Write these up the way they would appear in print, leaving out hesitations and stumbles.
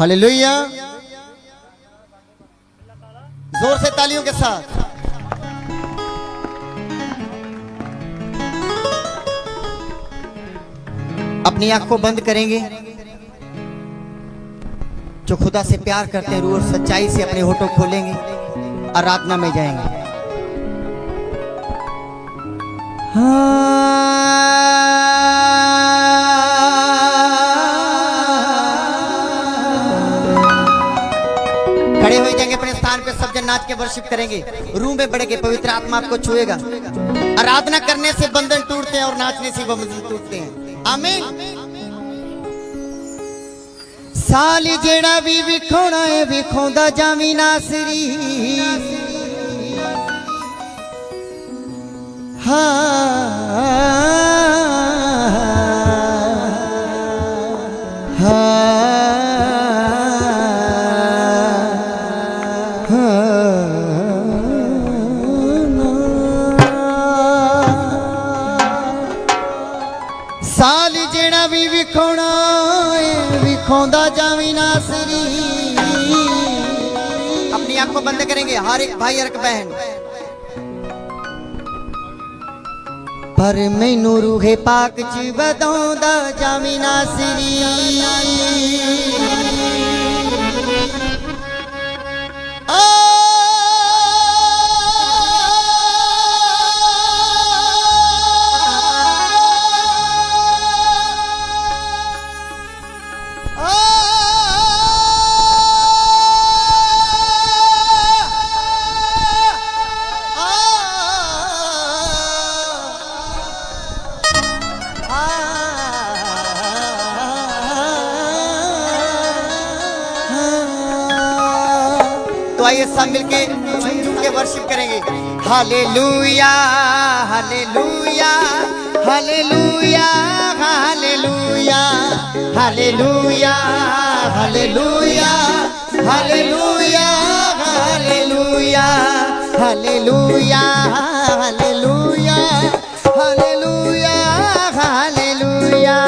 Hallelujah. जोर से तालियों के साथ। अपनी आंख को बंद करेंगे। जो खुदा से प्यार करते हैं रूह और सच्चाई से अपने होठों खोलेंगे, आराधना में जाएंगे। खड़े हो जाएंगे अपने स्थान पे, सब जन नाच के वर्शिप करेंगे। रूह में बढ़ेंगे, पवित्र आत्मा आपको छुएगा। आराधना करने से बंधन टूटते हैं और नाचने से बंधन टूटते हैं। आमीन। साल जेड़ा भी विखोना है विखोंदा जावी नासरी। साल जेड़ा भी विखोना विखोंदा जावी नासरी। अपनी आंख को बंद करेंगे हर एक भाई हर एक बहन। पर मैनू रूहे पाक च वधाउंदा जावी नासरी। तो आइए सब मिलके झूम के वर्शिप करेंगे। Hallelujah hallelujah hallelujah hallelujah hallelujah hallelujah hallelujah hallelujah hallelujah hallelujah hallelujah hallelujah.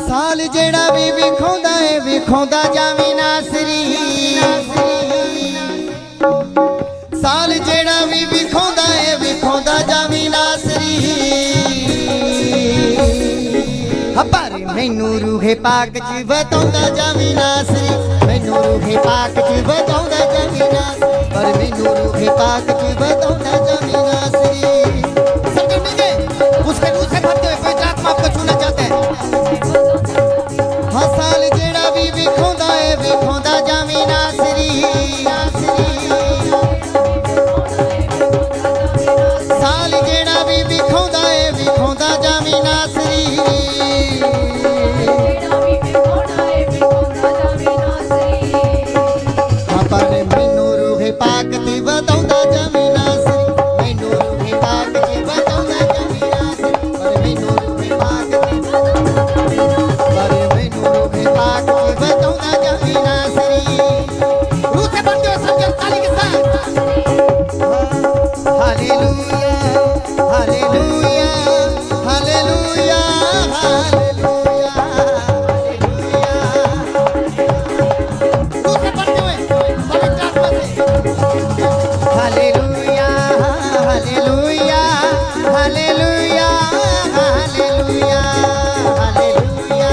साल जेड़ा भी विखोंदा है विखोंदा जावी नासरी। साल जेड़ा भी विखोंदा है विखोंदा जावी नासरी। पर मैनू रूहे पाक च वधाउंदा जावी नासरी। मैनू रूहे पाक च वधाउंदा जावी नासरी। पर मैनू रूहे पाक च वधाउंदा जावी नासरी। समझेंगे उसके मुंह से भरते हुए पवित्र आत्मा आपको छूना चाहते हैं। हाँ साल जेड़ा भी विखोंदा है विखोंदा जावी नासरी। साल जेड़ा भी विखोंदा है विखोंदा जावी नासरी। हाँ पर मैनू रूहे पाक च वधाउंदा जावी नासरी। मैनू रूहे पाक च वधाउंदा जावी नासरी। पर मैनू रूहे पाक पर मैनू रूहे पाक च वधाउंदा जावी नासरी। रूह से बढ़ते हुए सब जन ताली के साथ। Hallelujah hallelujah hallelujah hallelujah hallelujah. रूह से बढ़ते हुए पवित्र आत्मा से। Hallelujah hallelujah hallelujah hallelujah hallelujah.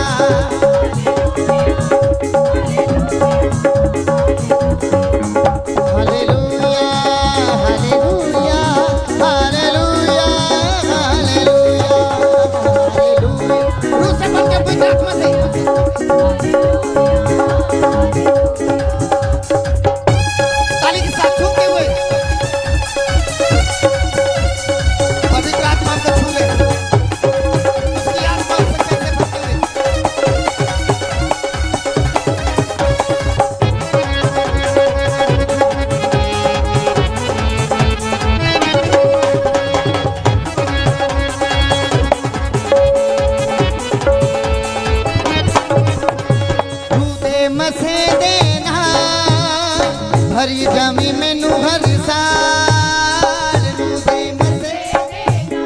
Hallelujah hallelujah hallelujah hallelujah hallelujah. रूह से बढ़ के पवित्र आत्मा से ताली के साथ झूमते हुए पवित्र आत्मा को छू ले। उसकी आत्मा से कैसे भरते हुए मसे देना भरी जमी मैनू हर साल। रूह दे मसे देना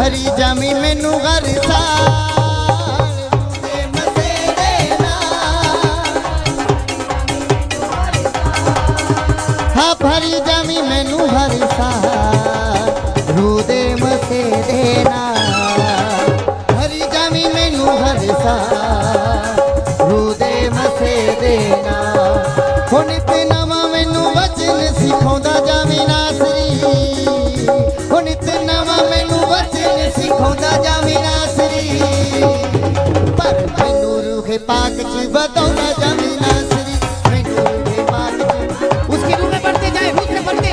भरी जामी मैनू हर साल रूदे मसेरे नाल हाँ भरी जामी मैनू हर साल रूदे मसेरे नाल भरी जामी मैनू हर साल रूदे मसेरे नाल हो नित नवा मैनू वचन सिखाउंदा जावी नासरी हो नित नवा मैनू वचन सिखाउंदा जावी नासरी पर मैनू रूहे पाक च बताउंदा जावी नासरी मैनू रूहे पाक च उसके रूह में बढ़ते जाए, रूह से बढ़ते।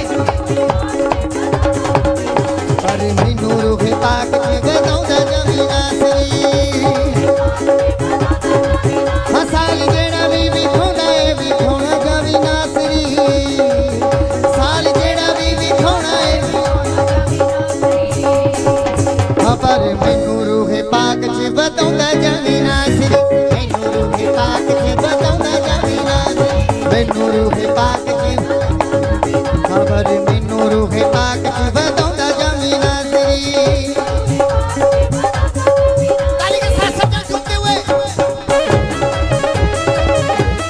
पर मैनू रूहे पाक च बताउंदा जावी नासरी साल जेड़ा भी विखोना है विखोना जावी नासरी साल जेड़ा भी विखोना है हाँ पर मैनू रूहे पाक च बताउंदा जावी नासरी मैनू रूहे पाक च बताउंदा जावी नासरी मैनू रूहे पाक च हाँ पर मैनू रूहे पाक च बताउंदा जावी नासरी ताली के साथ सब जन झूमते हुए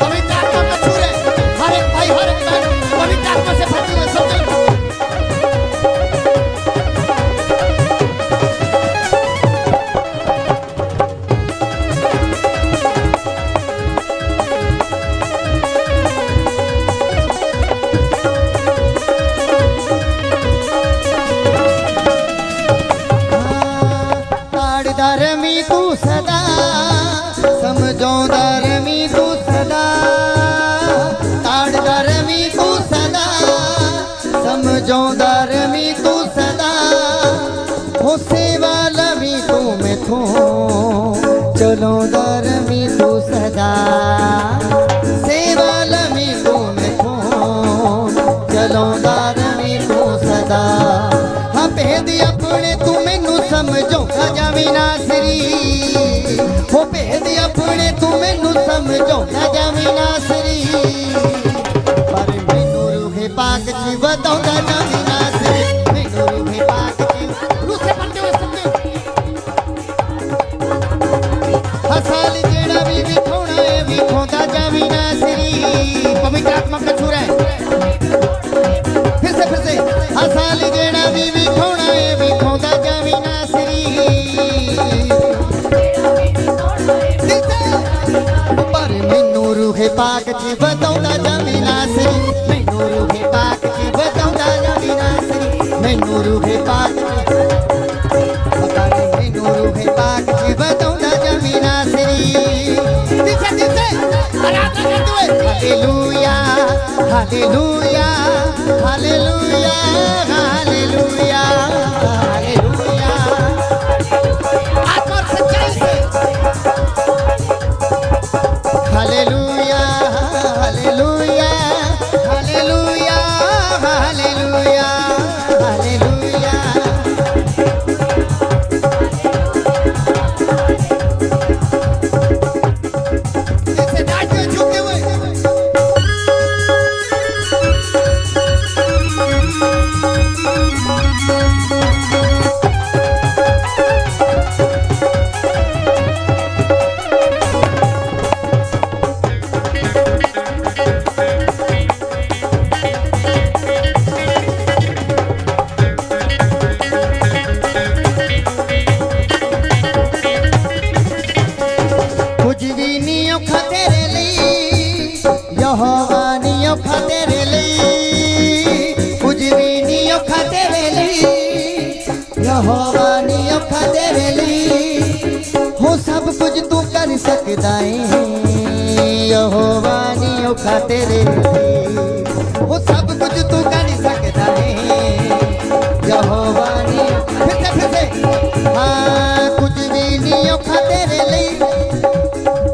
पवित्र आत्मा का छू रहे हर एक भाई हर एक बहन पवित्र आत्मा से भरती हुए सब जन ताड़दार मी तू सदा समझौदार मी तू सदा ताड़दार मी तू सदा समझौदार मी तू सदा हो सेवा लवी तू मैं थो चलोदार मी तू सदा सेवा लवी तू मैं थो चलोदार मी तू सदा हाँ भेद अपने तू मैनू समझौंदा जावी नासरी हो भेद अपने तू मैनू समझौंदा जावी नासरी पर मैनू रूहे पाक च बताउंदा जावी नासरी मैनू रूहे पाक च रूह से बढ़ते हुए सब जन हसाल जेड़ा भी विखोना है विखोंदा जावी नासरी पवित्र आत्मा का छू रहे फिर से हसाल जेड़ा भी विखोना है विखोंदा जावी नासरी पर मैनू रूहे पाक च बताउंदा जावी नासरी मैनू रूहे पाक च बताउंदा जावी नासरी मैनू रूहे पाक पता नहीं मैनू रूहे पाक च बताउंदा जावी नासरी दिल से आराधना करते हुए hallelujah hallelujah hallelujah hallelujah hallelujah आत्मा और सच्चाई से hallelujah hallelujah hallelujah hallelujah hallelujah जैसे नाचते हुए झूमते हुए कुछ भी नहीं औखा तेरे लिए यहोवा नहीं औखा तेरे लिए कुछ भी नहीं औखा तेरे लिए यहोवा नहीं औखा तेरे लिए हो सब कुछ तू कर सकता है यहोवा नहीं औखा तेरे लिए हो सब कुछ तू कर सकता है यहोवा नहीं फिर से हाँ कुछ भी नहीं औखा तेरे लिए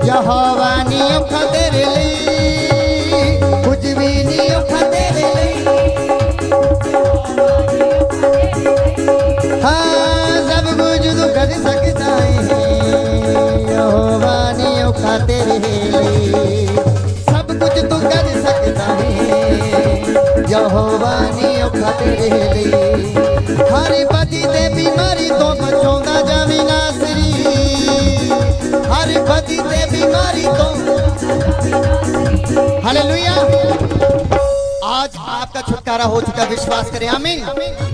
यहोवा नहीं औखा तेरे लिए कुछ भी नहीं औखा तेरे लिए हाँ सब कुछ तू कर सकता है यहोवा नहीं औखा तेरे लिए सब कुछ तू कर सकता है यहोवा नहीं औखा तेरे लिए हर बदी दे बीमारी तो बचो बदी ते बीमारी तो। हालेलुया। आज आपका छुटकारा हो चुका, विश्वास करें, आमीन।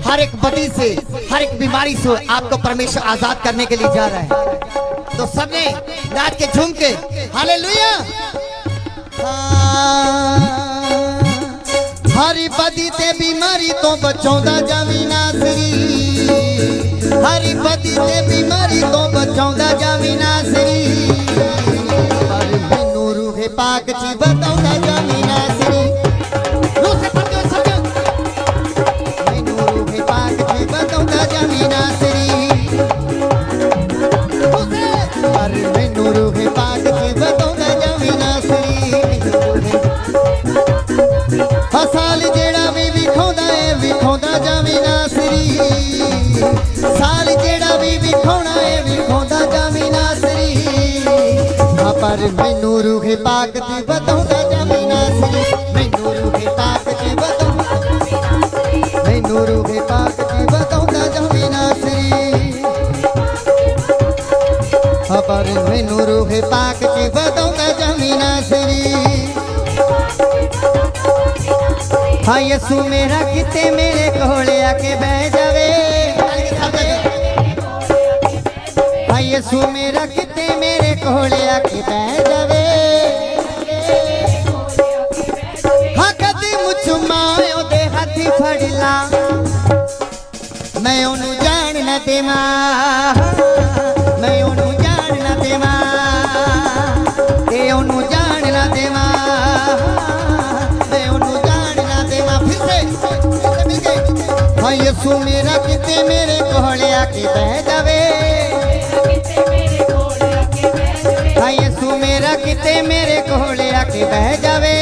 हर एक बदी से, हर एक बीमारी से आपको परमेश्वर आजाद करने के लिए जा रहा है। तो सबने नाच के झूम के हालेलुया। हरी बदी ते बीमारी तो बचाउंदा जावी नासरी, हरी बदी ते बीमारी तो बचाउंदा जावी नासरी, पर मैनू रूहे पाक च बताउंदा जावी नासरी। रूह से पढ़ते हो समझो, मैनू रूहे पाक च बताउंदा जावी नासरी, पर मैनू रूहे पाक च बताउंदा जावी नासरी। साल जेड़ा भी विखाउंदा है विखाउंदा जावी नासरी, साल जेड़ा भी विखाउणा है विखाउंदा जावी नासरी, पर मैनू रूहे पाक च बताउंदा जावी नासरी, मैनू रूहे पाक च बताउंदा जावी नासरी, मैनू रूहे पाक च बताउंदा जावी नासरी, पर मैनू रूहे पाक च बताउंदा जावी नासरी। हाँ यसू मेरा किते मेरे कोले आके बह जावे, हाँ यसू मेरा किते मेरे कोले आके बह जावे, हाँ कदी मुझ मायो दे हाथी फड़ ला, मैं ओनू जान न देवा, मैं ओनू जान न देवा, ते ओनू जान न देवा, हाँ यसू मेरा किते मेरे कोले आके बह जावे, हाँ यसू मेरा किते मेरे कोले आके बह जावे,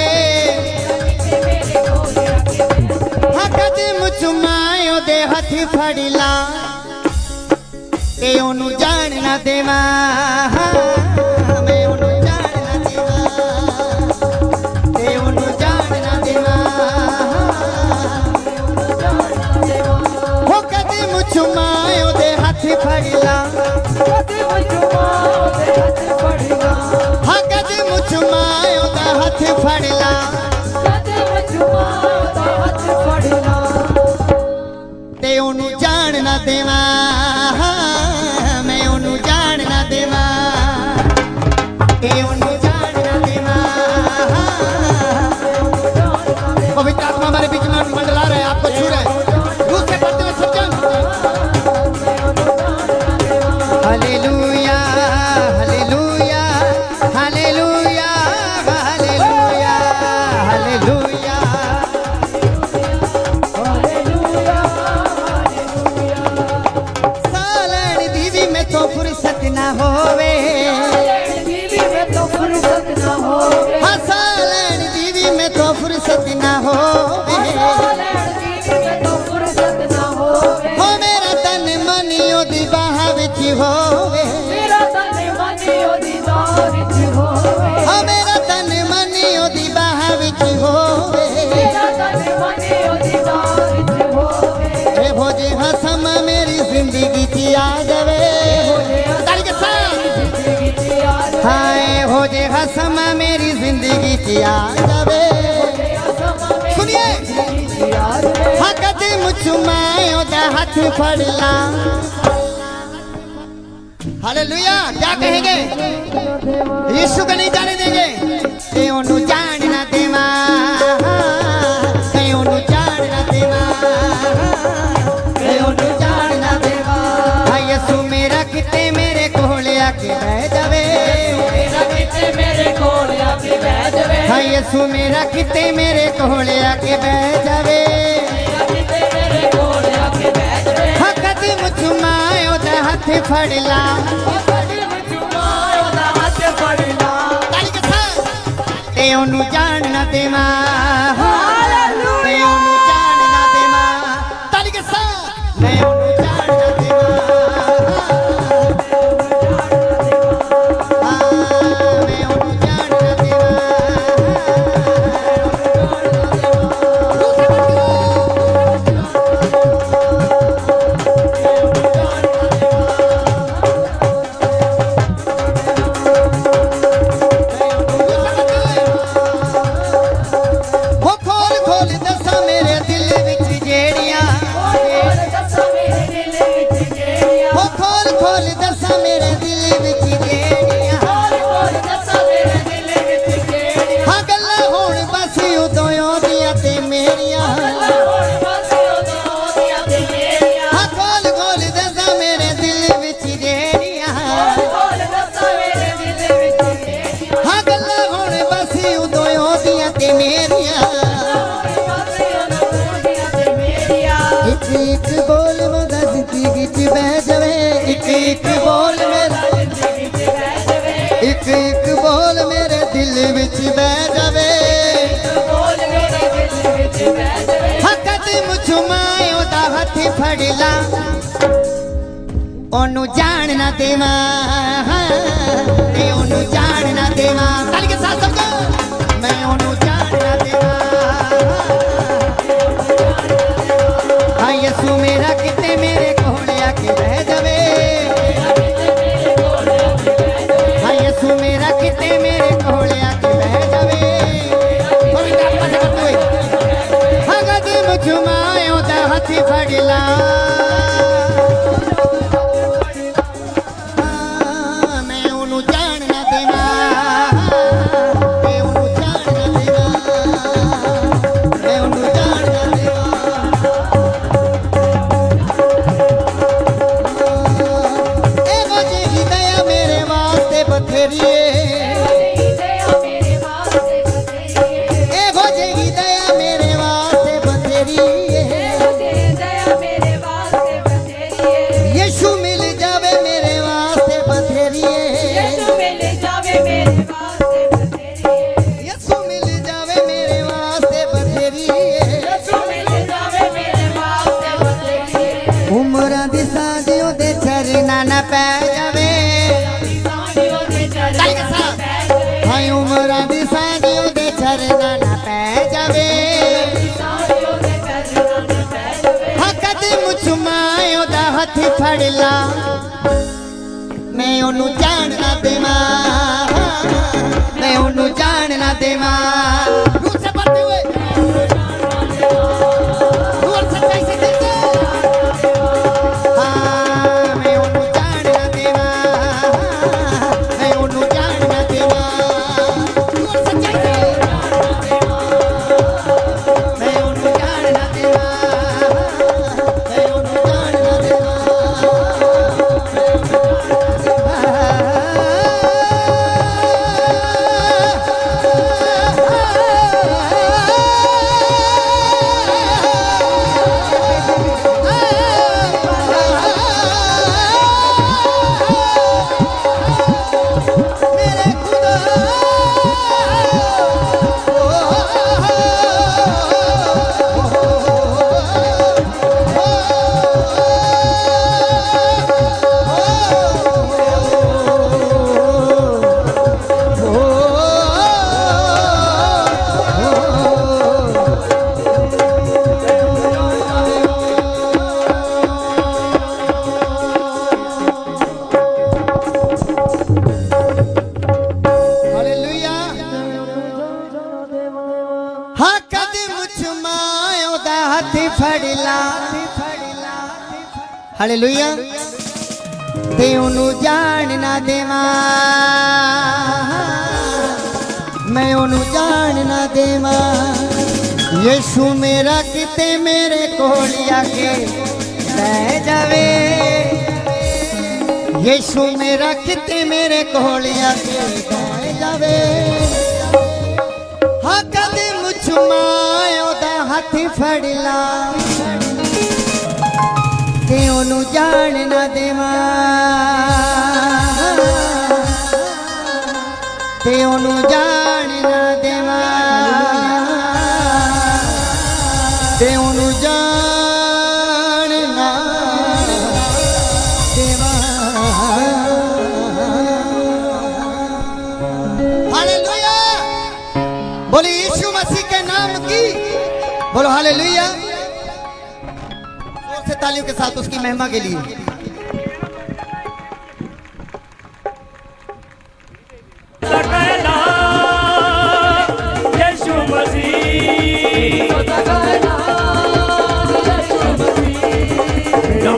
हाँ कदे मुझ मायो दे हथ फड़ ला, ते ओनू जान ना देवा, मैं ओनू जान ना देवा, ते ओनू जान ना देवा, चुमायो दे हाथ फड़ला, हाँ कदे मुचुमायो दे हाथ फड़ला, ते ओनू जान ना देवा, मैं ओनू जान ना देवा, ते ओनू जान ना देवा। पवित्र आत्मा हमारे बीच में मंडला रहे, आपको छू रहे, दूसरे पढ़ते हुए समझो। Hallelujah hallelujah hallelujah hallelujah hallelujah सालन दीवी में तो फुर्सत ना होवे, हाँ सालन दीवी में तो फुर्सत ना होवे, हो मेरा तन मन ओदी बाह विच होवे, मेरा तन मन ओदी बाह विच होवे, हे भोजे हसम मेरी जिंदगी च आ जावे, हाय भोजे हसम मेरी जिंदगी च आ जावे, सुनिए हाँ कदे मुचुमायो दा हाथ फड़ला। हालेलुया। क्या कहेंगे? यीशु को नहीं जाने देंगे, ते ओनू जान ना देवा, ते ओनू जान ना देवा, ते ओनू जान ना देवा, हाँ यीशु मेरा किते मेरे कोले आके बह जावे, हाँ यीशु मेरा किते मेरे कोले आके बह जावे, हाँ कदी मुचुमायो दा हाथ फड़ला, ते ओनू जान ना देवा, ते ओनू जान ना देवा, ताली के साथ मैं ओनू जान ना देवा, मैं ओनू जान ना देवा, मेरे दिल विच जेड़ियां हाँ गल्लां होण बस उदों औंदियां ते मेरियां हाँ खोल खोल दसां मेरे दिल विच जेड़ियां हाँ गल्लां होण बस उदों औंदियां ते मेरियां एक बोल मेरा जिंदगी च बह जावे एक बोल मेरा एक बोल मेरे दिल विच बह जावे हाँ कदम चुमाए ओदा हथ फड़ ला ओनू जान ना देवां ते ओनू जान ना देवां ताली के साथ समझो मैं ओनू जान ना देवां हाँ यसू मेरा किते मेरे कोले आके बह जावे हाँ यसू मेरा किते मेरे कोले आके बह जावे हाँ कदम चुमाए ओदा हथ फड़ ला हाँ, मैं ओनू जान ना देवां ते ओनू जान ना देवां मैं ओनू जान ना देवां एगो जेही दया मेरे वास्ते बथेरी एगो जेही दया मेरे वास्ते बथेरी यीशु मिल जावे मेरे वास्ते बथेरी यीशु मिल जावे मेरे वास्ते बथेरी उमरां दी सांझ ओदे चरना ना पै जावे हाय उमरां दी सांझ ओदे चरना ना पै जावे हाँ कदम चुमाए ओदा हथ फड़ ला मैं ओनू जान ना देवां मैं ओनू जान ना देवां रूह से भरते हुए रूह और सच्चाई से दिल से हाँ मैं ओनू जान ना देवां मैं ओनू जान ना देवां रूह और सच्चाई से मैं ओनू जान ना देवां मैं ओनू जान ना देवां मेरे खुदा हालेलुया हाँ कदम चुमाए ओदा हथ फड़ ला हालेलुया ते ओनू जान ना देवां मैं ओनू जान ना देवां यीशु मेरा किते मेरे कोल आके बह जावे यीशु मेरा किते मेरे कोल आके बह जावे हाँ कदम चुमाए ओदा हथ फड़ ला ते ओनू जान ना देवां ते ओनू जान ना देवां ते ओनू जान ना देवां हालेलुया बोलो यीशु मसीह के नाम की बोलो हालेलुया जोर से तालियों के साथ उसकी महिमा के लिए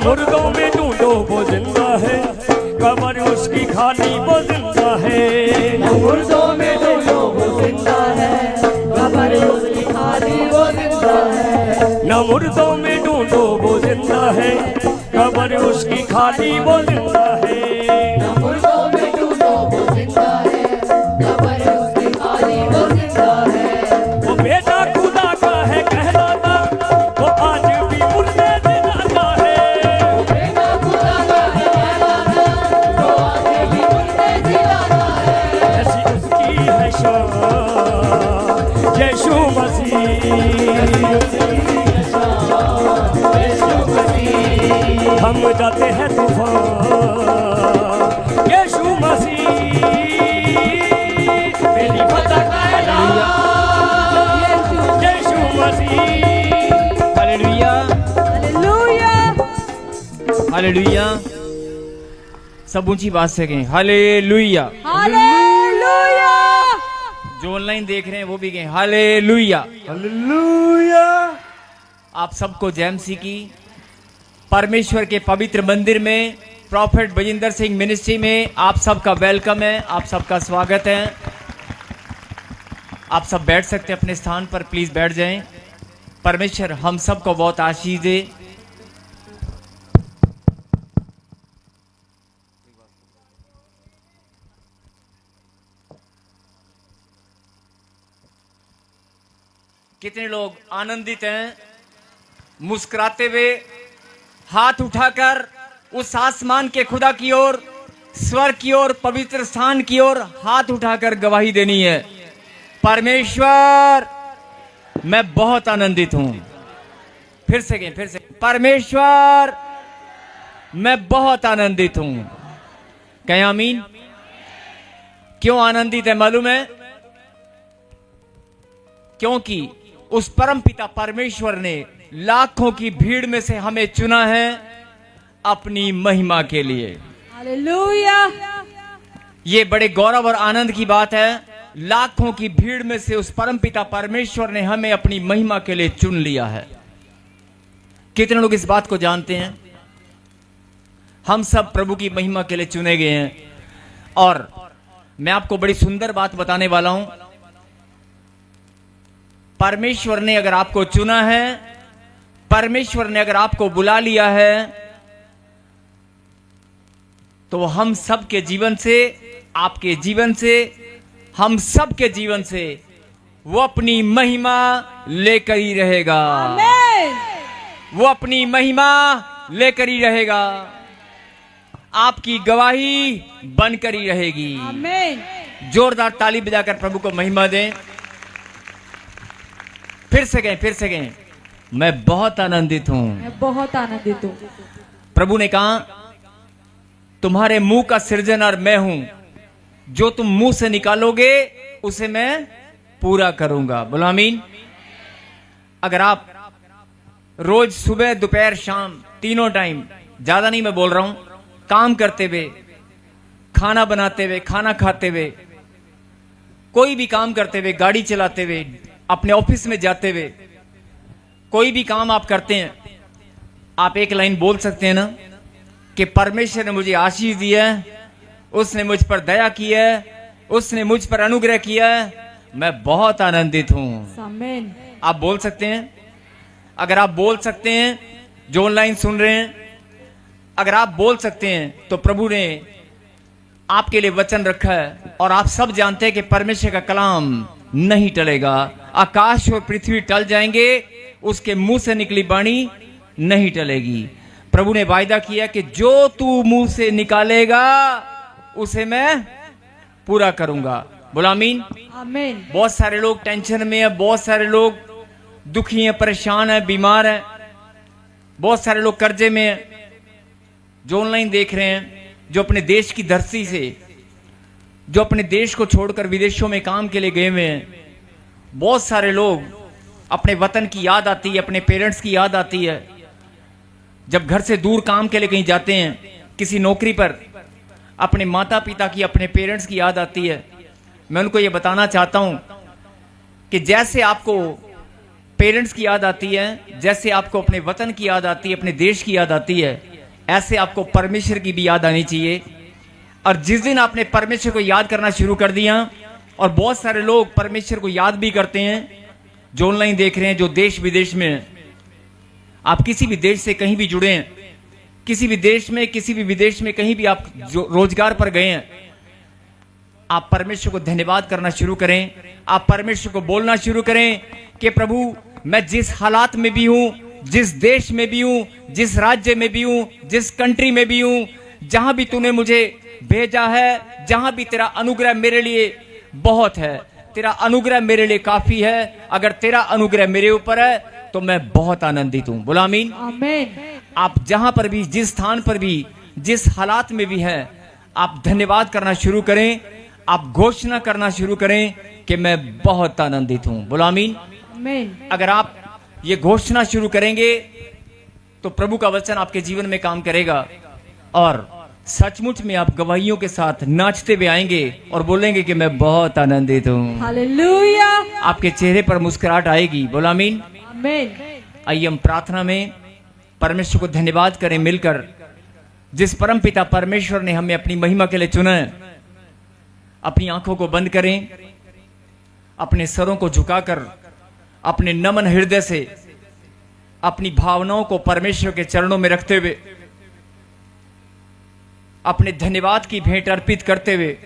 मुर्गों में ढूंढो वो जिंदा है, कमर खाली वो जिंदा है, न मुर्दों में ढूंढो वो जिंदा है, कब्र उसकी खाली वो जिंदा है। न मुर्दों में ढूंढो वो जिंदा है, कब्र उसकी खाली वो जिंदा है। न मुर्दों में ढूंढो वो जिंदा है, कब्र उसकी खाली वो जिंदा है। वो बेटा खुदा का है कहलाता, वो आज भी मुर्दे जिलाता है। वो बेटा खुदा का है कहलाता, वो आगे भी मुर्दे जिलाता है। ऐसी उसकी है शान यीशु मसीह, हम जाते हैं तूफान यीशु मसीह, मेरी फतह का ऐलान Yeshu Masih. Hallelujah hallelujah. Hallelujah. सब ऊंची बात से कहें हालेलुया। हालेलुया। जो ऑनलाइन देख रहे हैं वो भी कहें हालेलुया। हालेलुया। आप सबको जैमसी की परमेश्वर के पवित्र मंदिर में प्रॉफेट बजिंदर सिंह मिनिस्ट्री में आप सबका वेलकम है, आप सबका स्वागत है। आप सब बैठ सकते हैं अपने स्थान पर, प्लीज बैठ जाएं। परमेश्वर हम सबको बहुत आशीष दे। कितने लोग आनंदित हैं, मुस्कुराते हुए हाथ उठाकर उस आसमान के खुदा की ओर, स्वर्ग की ओर, पवित्र स्थान की ओर हाथ उठाकर गवाही देनी है। परमेश्वर मैं बहुत आनंदित हूं। फिर से परमेश्वर मैं बहुत आनंदित हूं। कहें आमीन। क्यों आनंदित है मालूम है? क्योंकि उस परम पिता परमेश्वर ने लाखों की भीड़ में से हमें चुना है अपनी महिमा के लिए। हालेलुया। ये बड़े गौरव और आनंद की बात है। लाखों की भीड़ में से उस परम पिता परमेश्वर ने हमें अपनी महिमा के लिए चुन लिया है। कितने लोग इस बात को जानते हैं? हम सब प्रभु की महिमा के लिए चुने गए हैं। और मैं आपको बड़ी सुंदर बात बताने वाला हूं। परमेश्वर ने अगर आपको चुना है, परमेश्वर ने अगर आपको बुला लिया है, तो हम सब के जीवन से, आपके जीवन से, हम सब के जीवन से वो अपनी महिमा लेकर ही रहेगा। आमीन। वो अपनी महिमा लेकर ही रहेगा। आपकी गवाही बनकर ही रहेगी। आमीन। जोरदार ताली बजाकर प्रभु को महिमा दें। फिर से कहें मैं बहुत आनंदित हूं। मैं बहुत आनंदित हूँ। प्रभु ने कहा तुम्हारे मुंह का सृजनहार मैं हूं, जो तुम मुंह से निकालोगे उसे मैं पूरा करूंगा। बोलो आमीन। अगर आप रोज सुबह दोपहर शाम तीनों टाइम, ज्यादा नहीं मैं बोल रहा हूं, काम करते हुए, खाना बनाते हुए, खाना खाते हुए, कोई भी काम करते हुए, गाड़ी चलाते हुए, अपने ऑफिस में जाते हुए, कोई भी काम आप करते हैं, आप एक लाइन बोल सकते हैं ना कि परमेश्वर ने मुझे आशीष दिया है, उसने मुझ पर दया की है, उसने मुझ पर अनुग्रह किया है, मैं बहुत आनंदित हूं। आमीन। आप बोल सकते हैं? अगर आप बोल सकते हैं, जो ऑनलाइन सुन रहे हैं, अगर आप बोल सकते हैं तो प्रभु ने आपके लिए वचन रखा है। और आप सब जानते हैं कि परमेश्वर का कलाम नहीं टलेगा। आकाश और पृथ्वी टल जाएंगे, उसके मुंह से निकली वाणी नहीं टलेगी। प्रभु ने वायदा किया कि जो तू मुंह से निकालेगा उसे मैं पूरा करूंगा। बोला आमीन। आमीन। बहुत सारे लोग टेंशन में है, बहुत सारे लोग दुखी हैं, परेशान हैं, बीमार हैं, बहुत सारे लोग कर्जे में हैं। जो ऑनलाइन देख रहे हैं, जो अपने देश की धरती से, जो अपने देश को छोड़कर विदेशों में काम के लिए गए हुए हैं, बहुत सारे लोग, अपने वतन की याद आती है, अपने पेरेंट्स की याद आती है। जब घर से दूर काम के लिए कहीं जाते हैं, किसी नौकरी पर, अपने माता पिता की, अपने पेरेंट्स की याद आती है। मैं उनको ये बताना चाहता हूं कि जैसे आपको पेरेंट्स की याद आती है, जैसे आपको अपने वतन की याद आती है, अपने देश की याद आती है, ऐसे आपको परमेश्वर की भी याद आनी चाहिए। और जिस दिन आपने परमेश्वर को याद करना शुरू कर दिया, और बहुत सारे लोग परमेश्वर को याद भी करते हैं जो ऑनलाइन देख रहे हैं, जो देश विदेश में हैं। आप किसी भी देश से कहीं भी जुड़े हैं, किसी भी देश में, किसी भी विदेश में, कहीं भी आप जो रोजगार पर गए हैं, आप परमेश्वर को धन्यवाद करना शुरू करें। आप परमेश्वर को बोलना शुरू करें कि प्रभु, मैं जिस हालात में भी हूं, जिस देश में भी हूं, जिस राज्य में भी हूं, जिस कंट्री में भी हूं, जहां भी तूने मुझे भेजा है, जहां भी तेरा अनुग्रह मेरे लिए बहुत है, तेरा अनुग्रह मेरे लिए काफी है। अगर तेरा अनुग्रह मेरे ऊपर है तो मैं बहुत आनंदित हूं। बोला आमीन। आमेन। आप जहां पर भी, जिस स्थान पर भी, जिस हालात में भी हैं, आप धन्यवाद करना शुरू करें। आप घोषणा करना शुरू करें कि मैं बहुत आनंदित हूं। बोला आमीन। आमेन। अगर आप ये घोषणा शुरू करेंगे तो प्रभु का वचन आपके जीवन में काम करेगा, और सचमुच में आप गवाहियों के साथ नाचते हुए आएंगे और बोलेंगे कि मैं बहुत आनंदित हूं। हालेलुया। आपके चेहरे पर मुस्कुराहट आएगी। बोला आमीन। आमेन। आइए हम प्रार्थना में परमेश्वर को धन्यवाद करें मिलकर। जिस परम पिता परमेश्वर ने हमें अपनी महिमा के लिए चुना है, अपनी आंखों को बंद करें, अपने सरों को झुकाकर, अपने नमन हृदय से अपनी भावनाओं को परमेश्वर के चरणों में रखते हुए, अपने धन्यवाद की भेंट अर्पित करते हुए,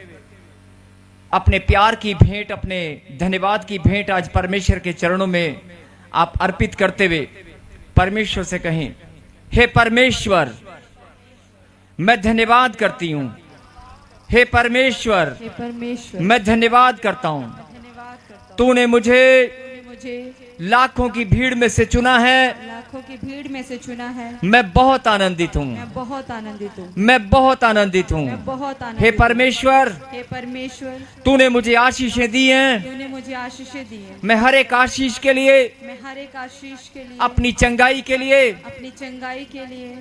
अपने प्यार की भेंट, अपने धन्यवाद की भेंट आज परमेश्वर के चरणों में आप अर्पित करते हुए परमेश्वर से कहें, हे परमेश्वर, मैं धन्यवाद करती हूं। हे परमेश्वर, हे परमेश्वर, मैं धन्यवाद करता हूं। धन्यवाद करता हूं। तूने मुझे मुझे लाखों की भीड़ में से चुना है। लाखों की भीड़ में से चुना है। मैं बहुत आनंदित हूँ। मैं बहुत आनंदित हूँ। मैं बहुत आनंदित हूँ। मैं बहुत आनंदित हे हूँ। परमेश्वर, हे परमेश्वर, तूने मुझे आशीषें दी हैं। तूने मुझे आशीषें दी हैं। मैं हर एक आशीष के लिए, मैं हर एक आशीष के लिए, अपनी चंगाई के लिए, अपनी चंगाई के लिए,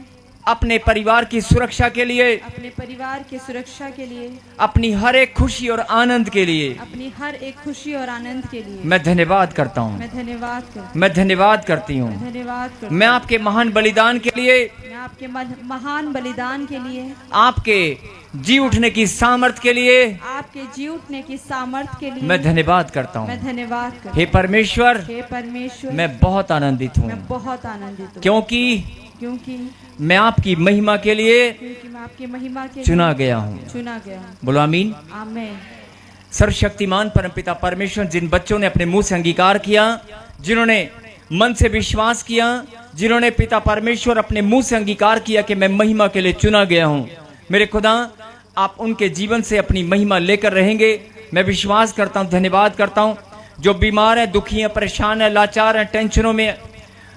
अपने परिवार की सुरक्षा के लिए, अपने परिवार की सुरक्षा के लिए, अपनी हर एक खुशी और आनंद के लिए अपनी हर एक खुशी और आनंद के लिए मैं धन्यवाद करता हूँ। मैं धन्यवाद करती मैं धन्यवाद करती हूँ। हूँ। धन्यवाद करती मैं आपके महान बलिदान के लिए, मैं आपके महान बलिदान के लिए, आपके जी उठने की सामर्थ्य के लिए आपके जी उठने की सामर्थ्य के लिए मैं धन्यवाद करता हूँ। मैं धन्यवाद करती हे परमेश्वर, हूँ। हे परमेश्वर, मैं बहुत आनंदित हूँ, मैं बहुत आनंदित हूँ, क्योंकि क्योंकि मैं आपकी महिमा के लिए मैं आपकी महिमा के चुना लिए गया हूँ। चुना गया हूँ। बोलो आमीन। आमेन। सर्वशक्तिमान परमपिता परमेश्वर, जिन बच्चों ने अपने मुंह से अंगीकार किया, जिन्होंने मन से विश्वास किया, जिन्होंने पिता परमेश्वर अपने मुंह से अंगीकार किया कि मैं महिमा के लिए चुना गया हूँ, मेरे खुदा आप उनके जीवन से अपनी महिमा लेकर रहेंगे। मैं विश्वास करता हूँ, धन्यवाद करता हूँ। जो बीमार है, दुखी है, परेशान है, लाचार है, टेंशनों में,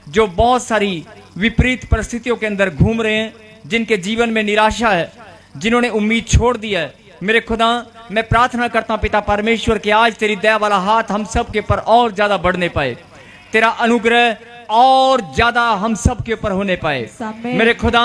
जो बहुत सारी विपरीत परिस्थितियों के अंदर घूम रहे हैं, जिनके जीवन में निराशा है, जिन्होंने उम्मीद छोड़ दी है, मेरे खुदा मैं प्रार्थना करता हूं पिता परमेश्वर कि आज तेरी दया वाला हाथ हम सब के ऊपर और ज्यादा बढ़ने पाए, तेरा अनुग्रह और ज्यादा हम सब के ऊपर होने पाए। आमीन। मेरे खुदा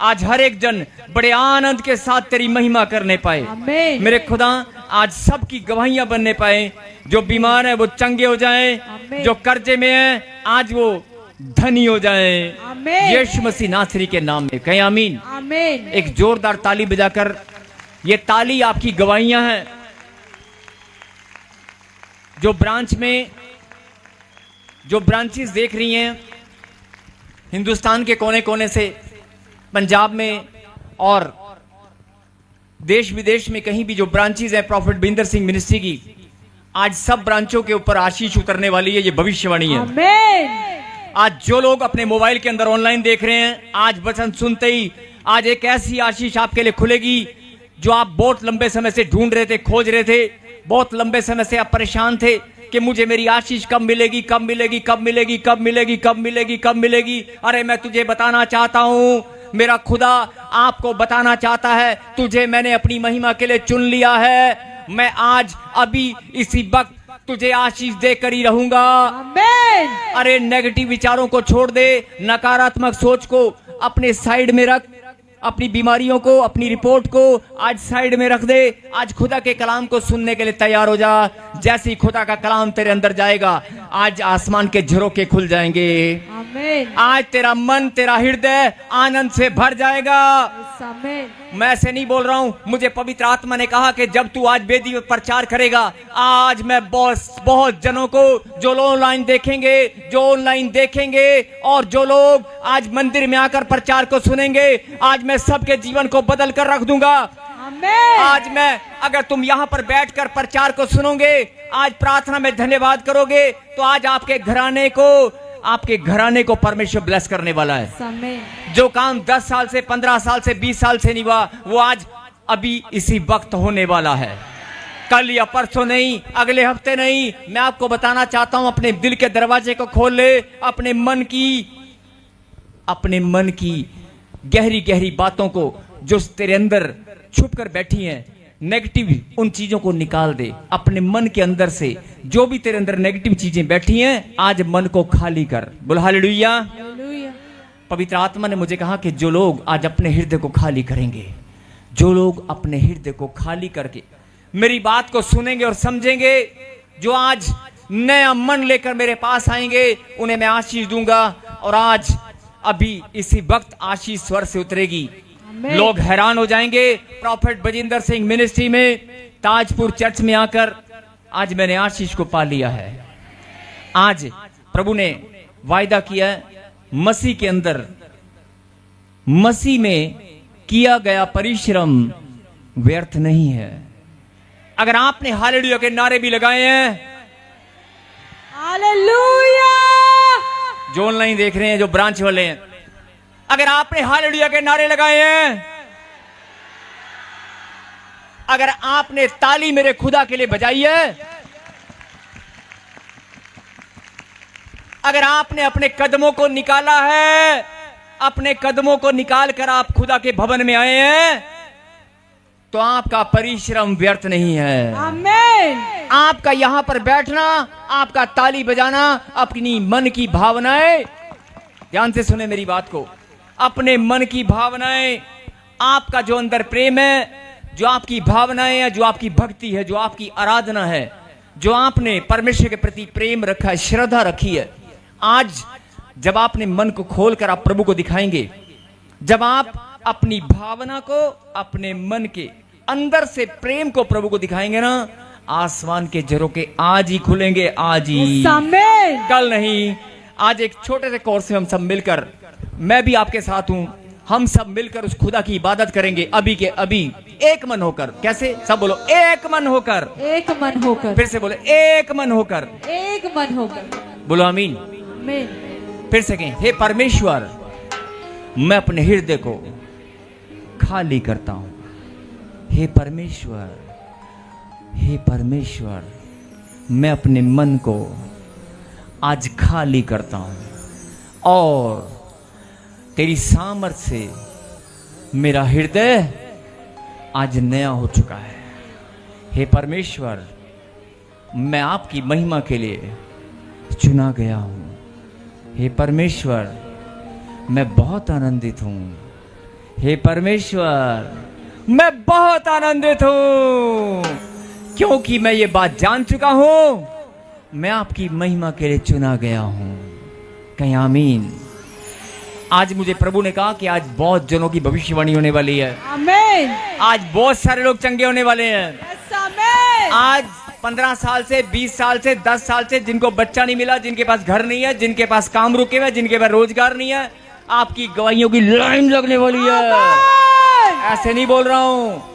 आज हर एक जन बड़े आनंद के साथ तेरी महिमा करने पाए। आमीन। मेरे खुदा आज सबकी गवाहियां बनने पाए। जो बीमार है वो चंगे हो जाएं, आमीन। जो कर्जे में है आज वो धनी हो जाएं। आमीन। यीशु मसीह नासरी के नाम में कहें आमीन। आमीन। एक जोरदार ताली बजाकर, ये ताली आपकी गवाहियां हैं। जो ब्रांच में, जो ब्रांचेस देख रही हैं हिंदुस्तान के कोने कोने से, पंजाब में और देश विदेश में कहीं भी जो ब्रांचेस हैं प्रॉफिट बिंदर सिंह मिनिस्ट्री की, आज सब ब्रांचों के ऊपर आशीष उतरने वाली है। ये भविष्यवाणी है। आमीन। आज जो लोग अपने मोबाइल के अंदर ऑनलाइन देख रहे हैं, आज वचन सुनते ही आज एक ऐसी आशीष आपके लिए खुलेगी जो आप बहुत लंबे समय से ढूंढ रहे थे, खोज रहे थे। बहुत लंबे समय से आप परेशान थे कि मुझे मेरी आशीष कब मिलेगी, कब मिलेगी, कब मिलेगी, कब मिलेगी, कब मिलेगी, कब मिलेगी। अरे मैं तुझे बताना चाहता हूं, मेरा खुदा आपको बताना चाहता है, तुझे मैंने अपनी महिमा के लिए चुन लिया है। मैं आज अभी इसी वक्त तुझे आशीष देकर ही रहूंगा। आमीन। अरे नेगेटिव विचारों को छोड़ दे, नकारात्मक सोच को अपने साइड में रख, अपनी बीमारियों को, अपनी रिपोर्ट को आज साइड में रख दे। आज खुदा के कलाम को सुनने के लिए तैयार हो जा। जैसे ही खुदा का कलाम तेरे अंदर जाएगा, आज आसमान के झरोखे खुल जाएंगे। आमीन। आज तेरा मन, तेरा हृदय आनंद से भर जाएगा। आमीन। मैं ऐसे नहीं बोल रहा हूं, मुझे पवित्र आत्मा ने कहा कि जब तू आज वेदी पर प्रचार करेगा, आज मैं बहुत जनों को जो ऑनलाइन देखेंगे और जो लोग आज मंदिर में आकर प्रचार को सुनेंगे, आज मैं सबके जीवन को बदल कर रख दूंगा। आमीन। आज मैं, अगर तुम यहाँ पर बैठकर प्रचार को सुनोगे, आज प्रार्थना में धन्यवाद करोगे, तो आज आपके घराने को परमेश्वर ब्लेस करने वाला है। आमीन। जो काम 10 साल से, 15 साल से, 20 साल से नहीं हुआ, वो आज अभी इसी वक्त होने वाला है। कल या परसों नहीं, अगले हफ्ते नहीं। मैं आपको बताना चाहता हूं, अपने दिल के दरवाजे को खोल ले। अपने मन की गहरी गहरी बातों को जो तेरे अंदर छुप कर बैठी हैं, नेगेटिव उन चीजों को निकाल दे। अपने मन के अंदर से जो भी तेरे अंदर नेगेटिव चीजें बैठी हैं, आज मन को खाली कर। बोल हालेलुया। हालेलुया। पवित्र आत्मा ने मुझे कहा कि जो लोग आज अपने हृदय को खाली करेंगे, जो लोग अपने हृदय को खाली करके मेरी बात को सुनेंगे और समझेंगे, जो आज नया मन लेकर मेरे पास आएंगे, उन्हें मैं आशीष दूंगा। और आज अभी इसी वक्त आशीष स्वर से उतरेगी। आमीन। लोग हैरान हो जाएंगे। प्रॉफेट बजिंदर सिंह मिनिस्ट्री में ताजपुर चर्च में आकर आज मैंने आशीष को पा लिया है। आज प्रभु ने वायदा किया है, मसीह के अंदर, मसीह में किया गया परिश्रम व्यर्थ नहीं है। अगर आपने हालेलुया के नारे भी लगाए हैं, हालेलुया। जो ऑनलाइन देख रहे हैं, जो ब्रांच वाले हैं, अगर आपने हालेलुया के नारे लगाए हैं, अगर आपने ताली मेरे खुदा के लिए बजाई है, अगर आपने अपने कदमों को निकाला है, अपने कदमों को निकाल कर आप खुदा के भवन में आए हैं, तो आपका परिश्रम व्यर्थ नहीं है। आमीन। आपका यहां पर बैठना, आपका ताली बजाना, अपनी मन की भावनाएं, ध्यान से सुने मेरी बात को, अपने मन की भावनाएं, आपका जो अंदर प्रेम है, जो आपकी भावनाएं है, जो आपकी भक्ति है, जो आपकी आराधना है, जो आपने परमेश्वर के प्रति प्रेम रखा है, श्रद्धा रखी है, आज जब आपने मन को खोलकर आप प्रभु को दिखाएंगे, जब आप अपनी भावना को, अपने मन के अंदर से प्रेम को प्रभु को दिखाएंगे ना, आसमान के झरोखे आज ही खुलेंगे। आज ही, आमीन। कल नहीं। आज एक छोटे से कोर्स में हम सब मिलकर, मैं भी आपके साथ हूं, हम सब मिलकर उस खुदा की इबादत करेंगे, अभी के अभी, एक मन होकर। कैसे? सब बोलो, एक मन होकर। एक मन होकर। फिर से बोले, एक मन होकर। एक मन होकर। बोलो आमीन। आमीन। फिर से कहें, हे परमेश्वर, मैं अपने हृदय को खाली करता हूं। हे परमेश्वर, हे परमेश्वर, मैं अपने मन को आज खाली करता हूं और तेरी सामर्थ से मेरा हृदय आज नया हो चुका है। हे परमेश्वर, मैं आपकी महिमा के लिए चुना गया हूं। हे परमेश्वर, मैं बहुत आनंदित हूं। हे परमेश्वर, मैं बहुत आनंदित हूं, क्योंकि मैं ये बात जान चुका हूं, मैं आपकी महिमा के लिए चुना गया हूं। कहीं आमीन। आज मुझे प्रभु ने कहा कि आज बहुत जनों की भविष्यवाणी होने वाली है। आमीन। आज बहुत सारे लोग चंगे होने वाले हैं। आमीन। आज 15 साल से, 20 साल से, 10 साल से जिनको बच्चा नहीं मिला, जिनके पास घर नहीं है, जिनके पास काम रुके हुए, जिनके पास रोजगार नहीं है, आपकी गवाहियों की लाइन लगने वाली है। ऐसे नहीं बोल रहा हूं।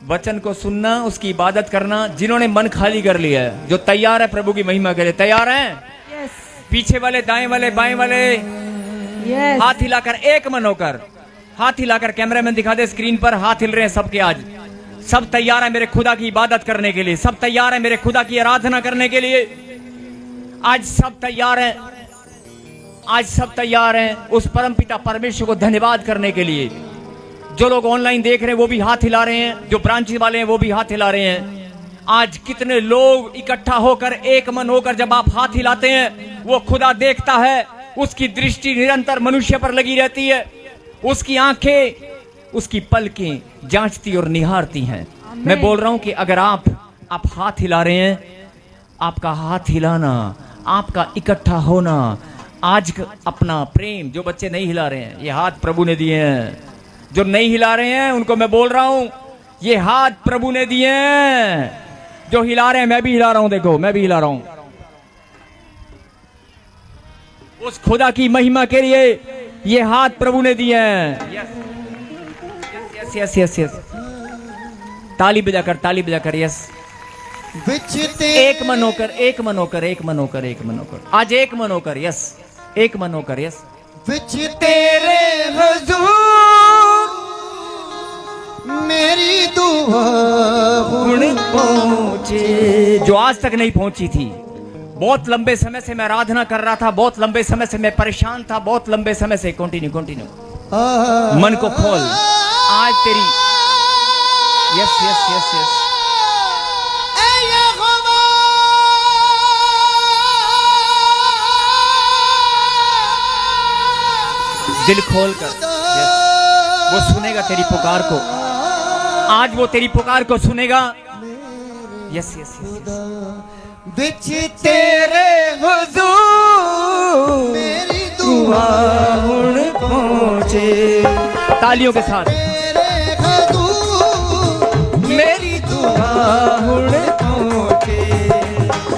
वचन को सुनना, उसकी इबादत करना, जिन्होंने मन खाली कर लिया है, जो तैयार है प्रभु की महिमा के लिए, तैयार हैं? यस। पीछे वाले, दाएं वाले, बाएं वाले, यस। हाथ हिलाकर, एक मन होकर हाथ हिलाकर, कैमरामैन दिखा दे स्क्रीन पर, हाथ हिल रहे हैं सबके। आज सब तैयार है मेरे खुदा की इबादत करने के लिए, सब तैयार है मेरे खुदा की आराधना करने के लिए। आज सब तैयार हैं, आज सब तैयार हैं उस परमपिता परमेश्वर को धन्यवाद करने के लिए। जो लोग ऑनलाइन देख रहे हैं वो भी हाथ हिला रहे हैं, जो ब्रांच वाले हैं वो भी हाथ हिला रहे हैं। आज कितने लोग इकट्ठा होकर, एक मन होकर जब आप हाथ हिलाते हैं, वो खुदा देखता है, उसकी दृष्टि निरंतर मनुष्य पर लगी रहती है, उसकी आंखें, उसकी पलकें जांचती और निहारती हैं। मैं बोल रहा हूं कि अगर आप हाथ हिला रहे हैं, आपका हाथ हिलाना, आपका इकट्ठा होना आज अपना प्रेम, जो बच्चे नहीं हिला रहे हैं, ये हाथ प्रभु ने दिए हैं। जो नहीं हिला रहे हैं उनको मैं बोल रहा हूं, ये हाथ प्रभु ने दिए हैं। जो हिला रहे हैं, मैं भी हिला रहा हूं, देखो मैं भी हिला रहा हूं। उस खुदा की महिमा के लिए ये हाथ प्रभु ने दिए हैं। यस यस यस यस, ताली बजाकर, ताली बजाकर, यस। एक मन होकर, एक मन होकर, एक मन होकर, एक मन होकर, आज एक मन होकर, यस, एक मन होकर, यस। विच तेरे हुजूर मेरी दुआ हुण पहुंचे, जो आज तक नहीं पहुंची थी। बहुत लंबे समय से मैं आराधना कर रहा था, बहुत लंबे समय से मैं परेशान था, बहुत लंबे समय से। कंटिन्यू कंटिन्यू, मन को खोल, आज तेरी, यस यस यस यस, दिल खोल कर, यस, वो सुनेगा तेरी पुकार को। आज वो तेरी पुकार को सुनेगा। यस यस यस, बिच तेरे हुजूर मेरी दुआ हुण पहुंचे। तालियों के साथ, तेरे हुजूर मेरी दुआ हुण पहुंचे।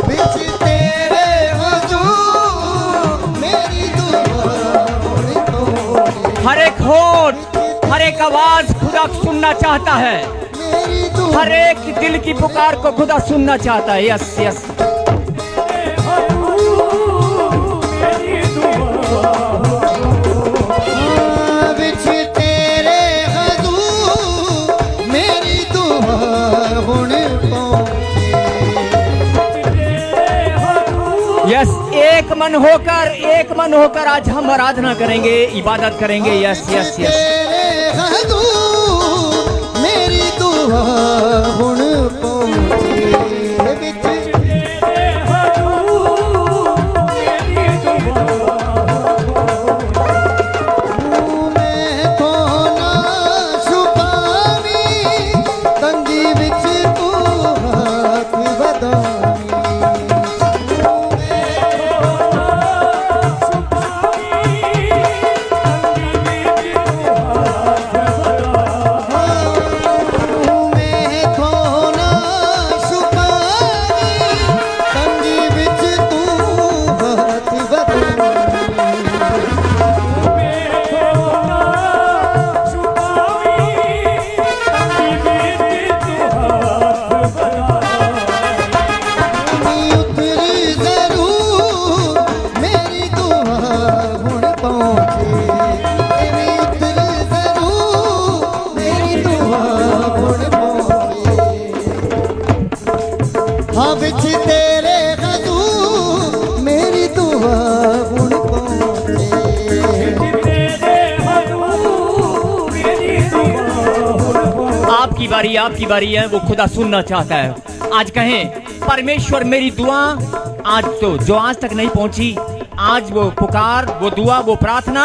बिच तेरे हुजूर मेरी दुआ हुण पहुंचे। हर एक होठ, हर एक आवाज खुदा सुनना चाहता है। हर एक दिल की पुकार को खुदा सुनना चाहता है। यस यस, बिच तेरे हुजूर मेरी दुआ हुण पहुंचे। यस, एक मन होकर, एक मन होकर आज हम आराधना करेंगे, इबादत करेंगे। यस यस यस, मेरी दुआ हुण पहुंचे। बिच मैं तो ना छुपावी, तंगी बिच तू हाथ बधावी। हाँ, बिच तेरे हुजूर मेरी दुआ हुण पहुंचे। आपकी बारी, आपकी बारी है, वो खुदा सुनना चाहता है। आज कहें, परमेश्वर मेरी दुआ, आज तो जो आज तक नहीं पहुंची, आज वो पुकार, वो दुआ, वो प्रार्थना,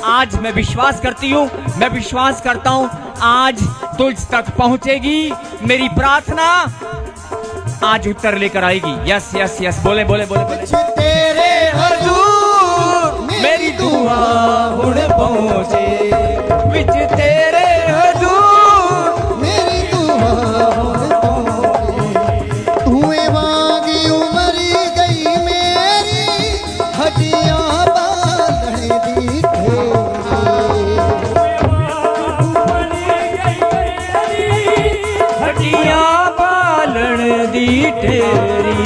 आज मैं विश्वास करती हूँ, मैं विश्वास करता हूँ, आज तुझ तक पहुंचेगी मेरी प्रार्थना, आज उत्तर लेकर आएगी। यस यस यस, बोले बोले बोले बोले। तेरे हुजूर मेरी दुआ हुण पहुंचे, विच तेरे हुजूर मेरी दुआ हुण पहुंचे। धुएं वांगी उमरी गई मेरी, हड्डियां बालण दी हड्डियां बालण दी तेरी।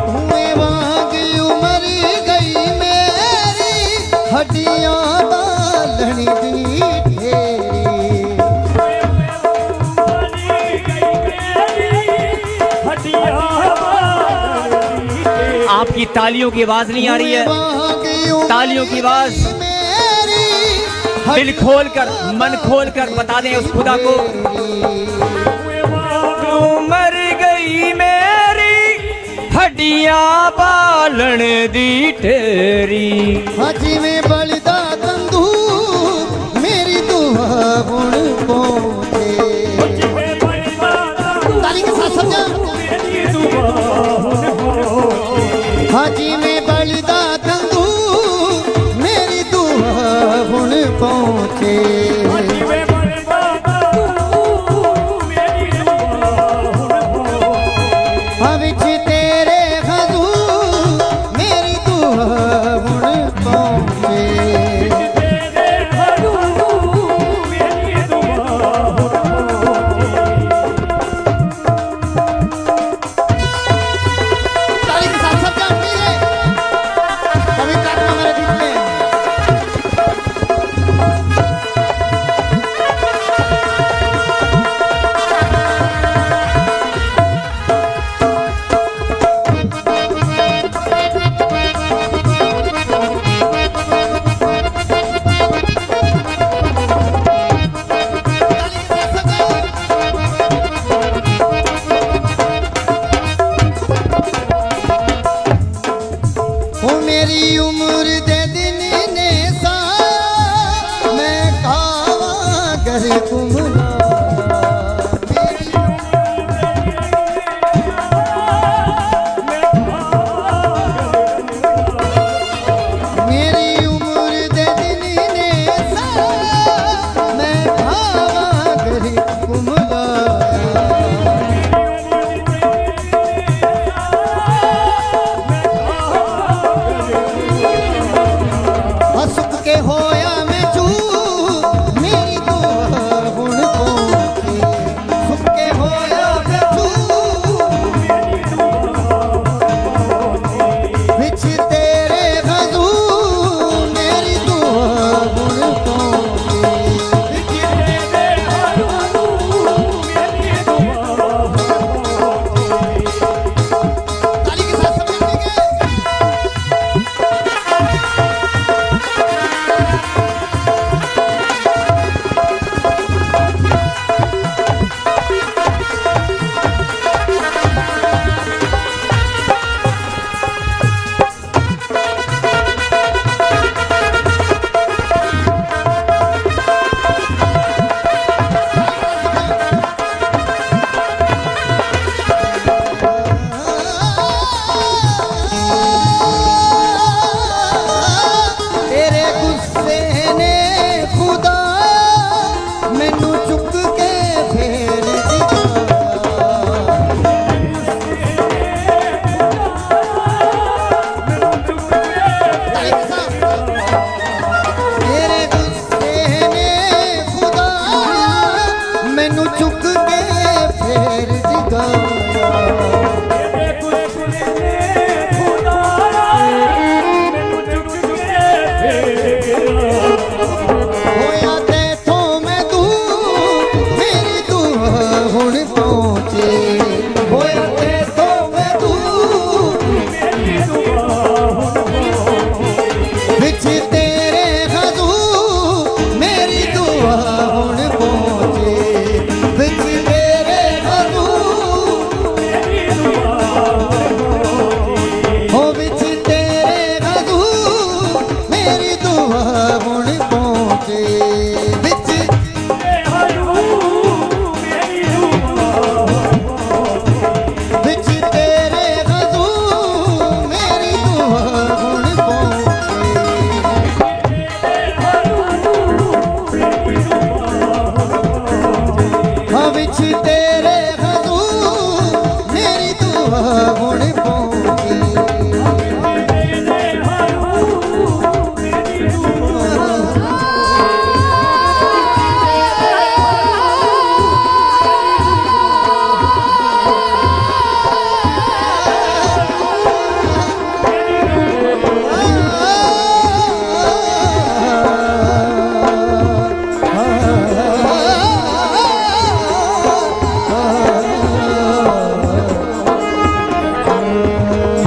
धुएं वांगी उमरी गई मेरी, हड्डियां बालण दी ढेरी। आपकी तालियों की आवाज नहीं आ रही है, तालियों की आवाज। दिल खोल कर, मन खोल कर बता दें उस खुदा को, मर गई मेरी हड्डियां बालण दी तेरी। हाजी में बलिदा तंदू मेरी दुआ हुण पहुंचे। ताली के साथ समझा। हाजी में बलिदा तंदू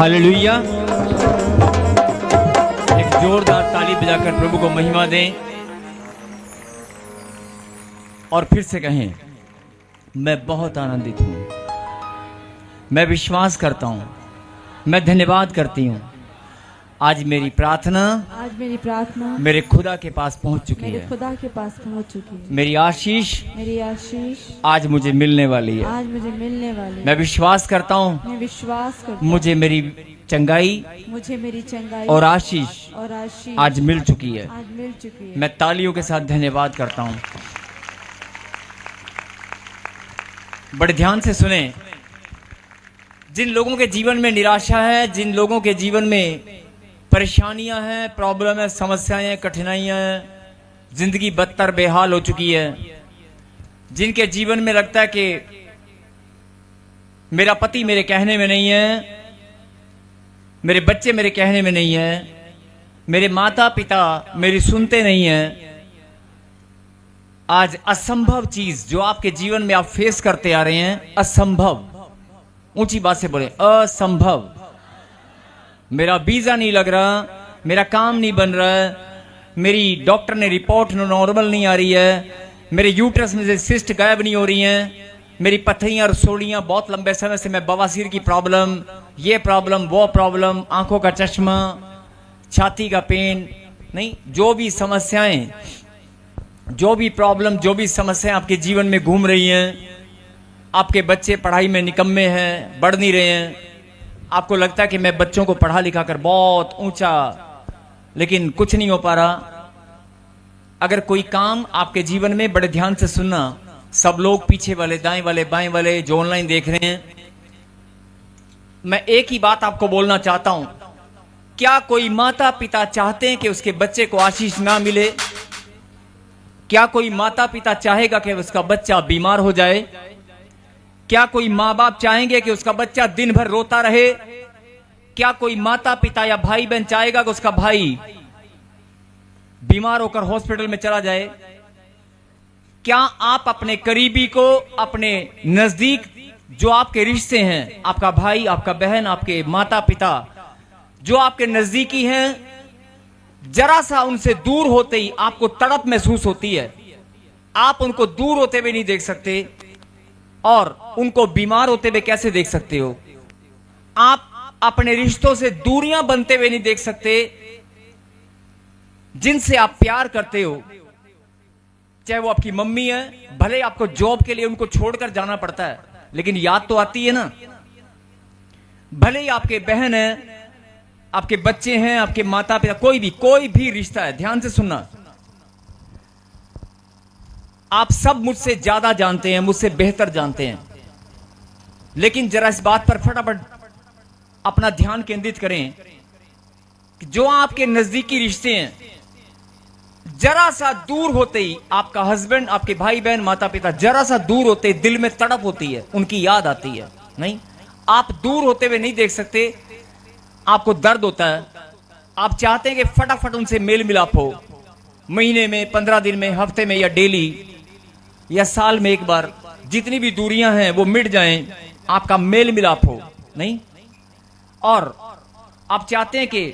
हालेलुया। एक जोरदार ताली बजाकर प्रभु को महिमा दें और फिर से कहें, मैं बहुत आनंदित हूं, मैं विश्वास करता हूं, मैं धन्यवाद करती हूं। आज मेरी प्रार्थना मेरे खुदा के पास पहुंच चुकी है। खुदा के पास पहुंच चुकी है। मेरी आशीष आज मुझे मिलने वाली है। मैं विश्वास करता हूं, मुझे मेरी चंगाई और आशीष आज मिल चुकी है। मैं तालियों के साथ धन्यवाद करता हूं। बड़े ध्यान से सुने। जिन लोगों के जीवन में निराशा है, जिन लोगों के जीवन में परेशानियां हैं, प्रॉब्लम है, समस्याएं हैं, कठिनाइयां हैं, जिंदगी बदतर बेहाल हो चुकी है, जिनके जीवन में लगता है कि मेरा पति मेरे कहने में नहीं है, मेरे बच्चे मेरे कहने में नहीं है, मेरे माता पिता मेरी सुनते नहीं हैं। आज असंभव चीज जो आपके जीवन में आप फेस करते आ रहे हैं, असंभव, ऊंची बात से बोले, असंभव। मेरा वीजा नहीं लग रहा, मेरा काम नहीं बन रहा है, मेरी डॉक्टर ने रिपोर्ट नॉर्मल नहीं आ रही है, मेरे यूट्रस में से सिस्ट गायब नहीं हो रही हैं, मेरी पथरियां रसोड़ियां, बहुत लंबे समय से मैं बवासीर की प्रॉब्लम, ये प्रॉब्लम, वो प्रॉब्लम, आंखों का चश्मा, छाती का पेन, नहीं, जो भी समस्याएं, जो भी प्रॉब्लम, जो भी समस्याएं आपके जीवन में घूम रही हैं, आपके बच्चे पढ़ाई में निकम्मे हैं, बढ़ नहीं रहे हैं, आपको लगता है कि मैं बच्चों को पढ़ा लिखा कर बहुत ऊंचा, लेकिन कुछ नहीं हो पा रहा। अगर कोई काम आपके जीवन में, बड़े ध्यान से सुनना, सब लोग पीछे वाले, दाएं वाले, बाएं वाले, जो ऑनलाइन देख रहे हैं, मैं एक ही बात आपको बोलना चाहता हूं। क्या कोई माता पिता चाहते हैं कि उसके बच्चे को आशीष ना मिले? क्या कोई माता पिता चाहेगा कि उसका बच्चा बीमार हो जाए? क्या कोई माँ बाप चाहेंगे कि उसका बच्चा दिन भर रोता रहे? क्या कोई माता पिता या भाई बहन चाहेगा कि उसका भाई बीमार होकर हॉस्पिटल में चला जाए? क्या आप अपने करीबी को, अपने नजदीक जो आपके रिश्ते हैं, आपका भाई, आपका बहन, आपके माता पिता जो आपके नजदीकी हैं, जरा सा उनसे दूर होते ही आपको तड़प महसूस होती है? आप उनको दूर होते हुए नहीं देख सकते और उनको बीमार होते हुए कैसे देख सकते हो? आप अपने रिश्तों से दूरियां बनते हुए नहीं देख सकते जिनसे आप प्यार करते हो। चाहे वो आपकी मम्मी है, भले आपको जॉब के लिए उनको छोड़कर जाना पड़ता है, लेकिन याद तो आती है ना। भले ही आपके बहन है, आपके बच्चे हैं, आपके माता पिता, कोई भी रिश्ता है, ध्यान से सुनना। आप सब मुझसे ज्यादा जानते हैं, मुझसे बेहतर जानते हैं, लेकिन जरा इस बात पर फटाफट अपना ध्यान केंद्रित करें कि जो आपके नजदीकी रिश्ते हैं, जरा सा दूर होते ही आपका हस्बैंड, आपके भाई बहन, माता पिता, जरा सा दूर होते ही दिल में तड़प होती है, उनकी याद आती है। नहीं, आप दूर होते हुए नहीं देख सकते, आपको दर्द होता है। आप चाहते हैं कि फटाफट उनसे मेल मिलाप हो, महीने में, 15 दिन में, हफ्ते में, या डेली, या साल में एक बार, जितनी भी दूरियां हैं वो मिट जाएं, आपका मेल मिलाप हो। नहीं, और आप चाहते हैं कि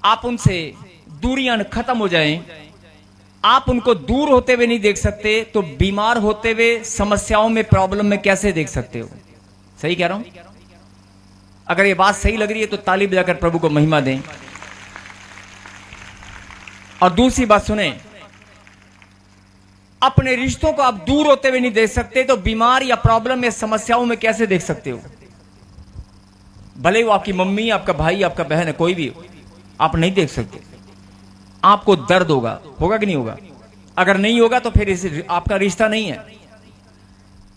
आप उनसे दूरियां खत्म हो जाएं। आप उनको दूर होते हुए नहीं देख सकते, तो बीमार होते हुए, समस्याओं में, प्रॉब्लम में कैसे देख सकते हो? सही कह रहा हूं? अगर ये बात सही लग रही है तो ताली बजाकर प्रभु को महिमा दें। और दूसरी बात सुने, अपने रिश्तों को आप दूर होते हुए नहीं देख सकते, तो बीमार या प्रॉब्लम या समस्याओं में कैसे देख सकते हो? भले वो आपकी मम्मी, आपका भाई, आपका बहन है, कोई भी, आप नहीं देख सकते। आपको दर्द होगा कि नहीं होगा? अगर नहीं होगा तो फिर आपका रिश्ता नहीं है।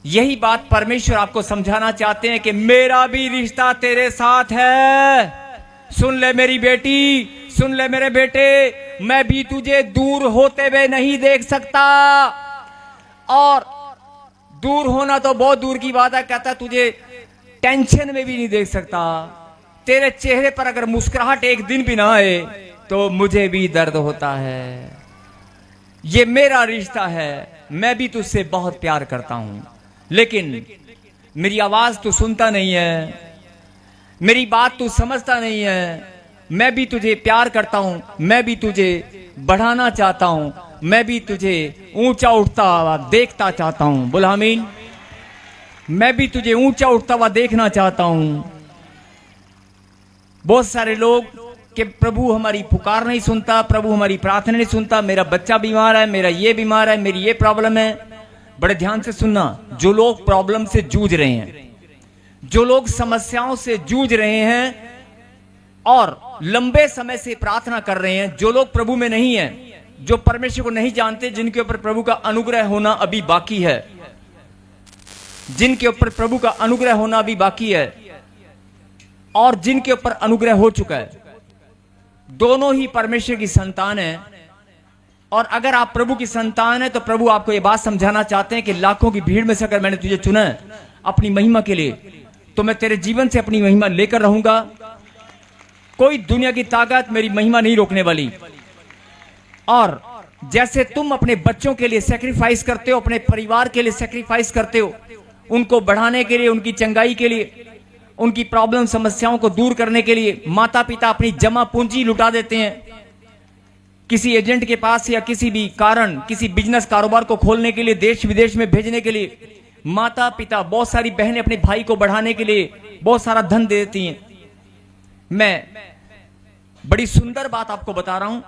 यही बात परमेश्वर आपको समझाना चाहते हैं कि मेरा भी रिश्ता तेरे साथ है। सुन ले मेरी बेटी, सुन ले मेरे बेटे, मैं भी तुझे दूर होते हुए नहीं देख सकता। और दूर होना तो बहुत दूर की बात है, कहता तुझे टेंशन में भी नहीं देख सकता। तेरे चेहरे पर अगर मुस्कुराहट एक दिन भी ना आए तो मुझे भी दर्द होता है। ये मेरा रिश्ता है, मैं भी तुझसे बहुत प्यार करता हूं, लेकिन मेरी आवाज तो सुनता नहीं है, मेरी बात तू समझता नहीं है। मैं भी तुझे प्यार करता हूं, मैं भी तुझे बढ़ाना चाहता हूं, मैं भी तुझे ऊंचा उठता हुआ देखता चाहता हूं। बोला आमीन। मैं भी तुझे ऊंचा उठता हुआ देखना चाहता हूं। बहुत सारे लोग कि प्रभु हमारी पुकार नहीं सुनता, प्रभु हमारी प्रार्थना नहीं सुनता, मेरा बच्चा बीमार है, मेरा ये बीमार है, मेरी ये प्रॉब्लम है। बड़े ध्यान से सुनना, जो लोग प्रॉब्लम से जूझ रहे हैं, जो लोग समस्याओं से जूझ रहे हैं और लंबे समय से प्रार्थना कर रहे हैं, जो लोग प्रभु में नहीं है, जो परमेश्वर को नहीं जानते, जिनके ऊपर प्रभु का अनुग्रह होना अभी बाकी है, जिनके ऊपर प्रभु का अनुग्रह होना अभी बाकी है और जिनके ऊपर अनुग्रह हो चुका है, दोनों ही परमेश्वर की संतान है। और अगर आप प्रभु की संतान है तो प्रभु आपको यह बात समझाना चाहते हैं कि लाखों की भीड़ में से अगर मैंने तुझे चुना है अपनी महिमा के लिए, तो मैं तेरे जीवन से अपनी महिमा लेकर रहूंगा। कोई दुनिया की ताकत मेरी महिमा नहीं रोकने वाली। और जैसे तुम अपने बच्चों के लिए सैक्रिफाइस करते हो, अपने परिवार के लिए सैक्रिफाइस करते हो, उनको बढ़ाने के लिए, उनकी चंगाई के लिए, उनकी प्रॉब्लम समस्याओं को दूर करने के लिए माता पिता अपनी जमा पूंजी लुटा देते हैं किसी एजेंट के पास या किसी भी कारण, किसी बिजनेस कारोबार को खोलने के लिए, देश विदेश में भेजने के लिए माता पिता, बहुत सारी बहनें अपने भाई को बढ़ाने के लिए बहुत सारा धन दे देती हैं। मैं बड़ी सुंदर बात आपको बता रहा हूं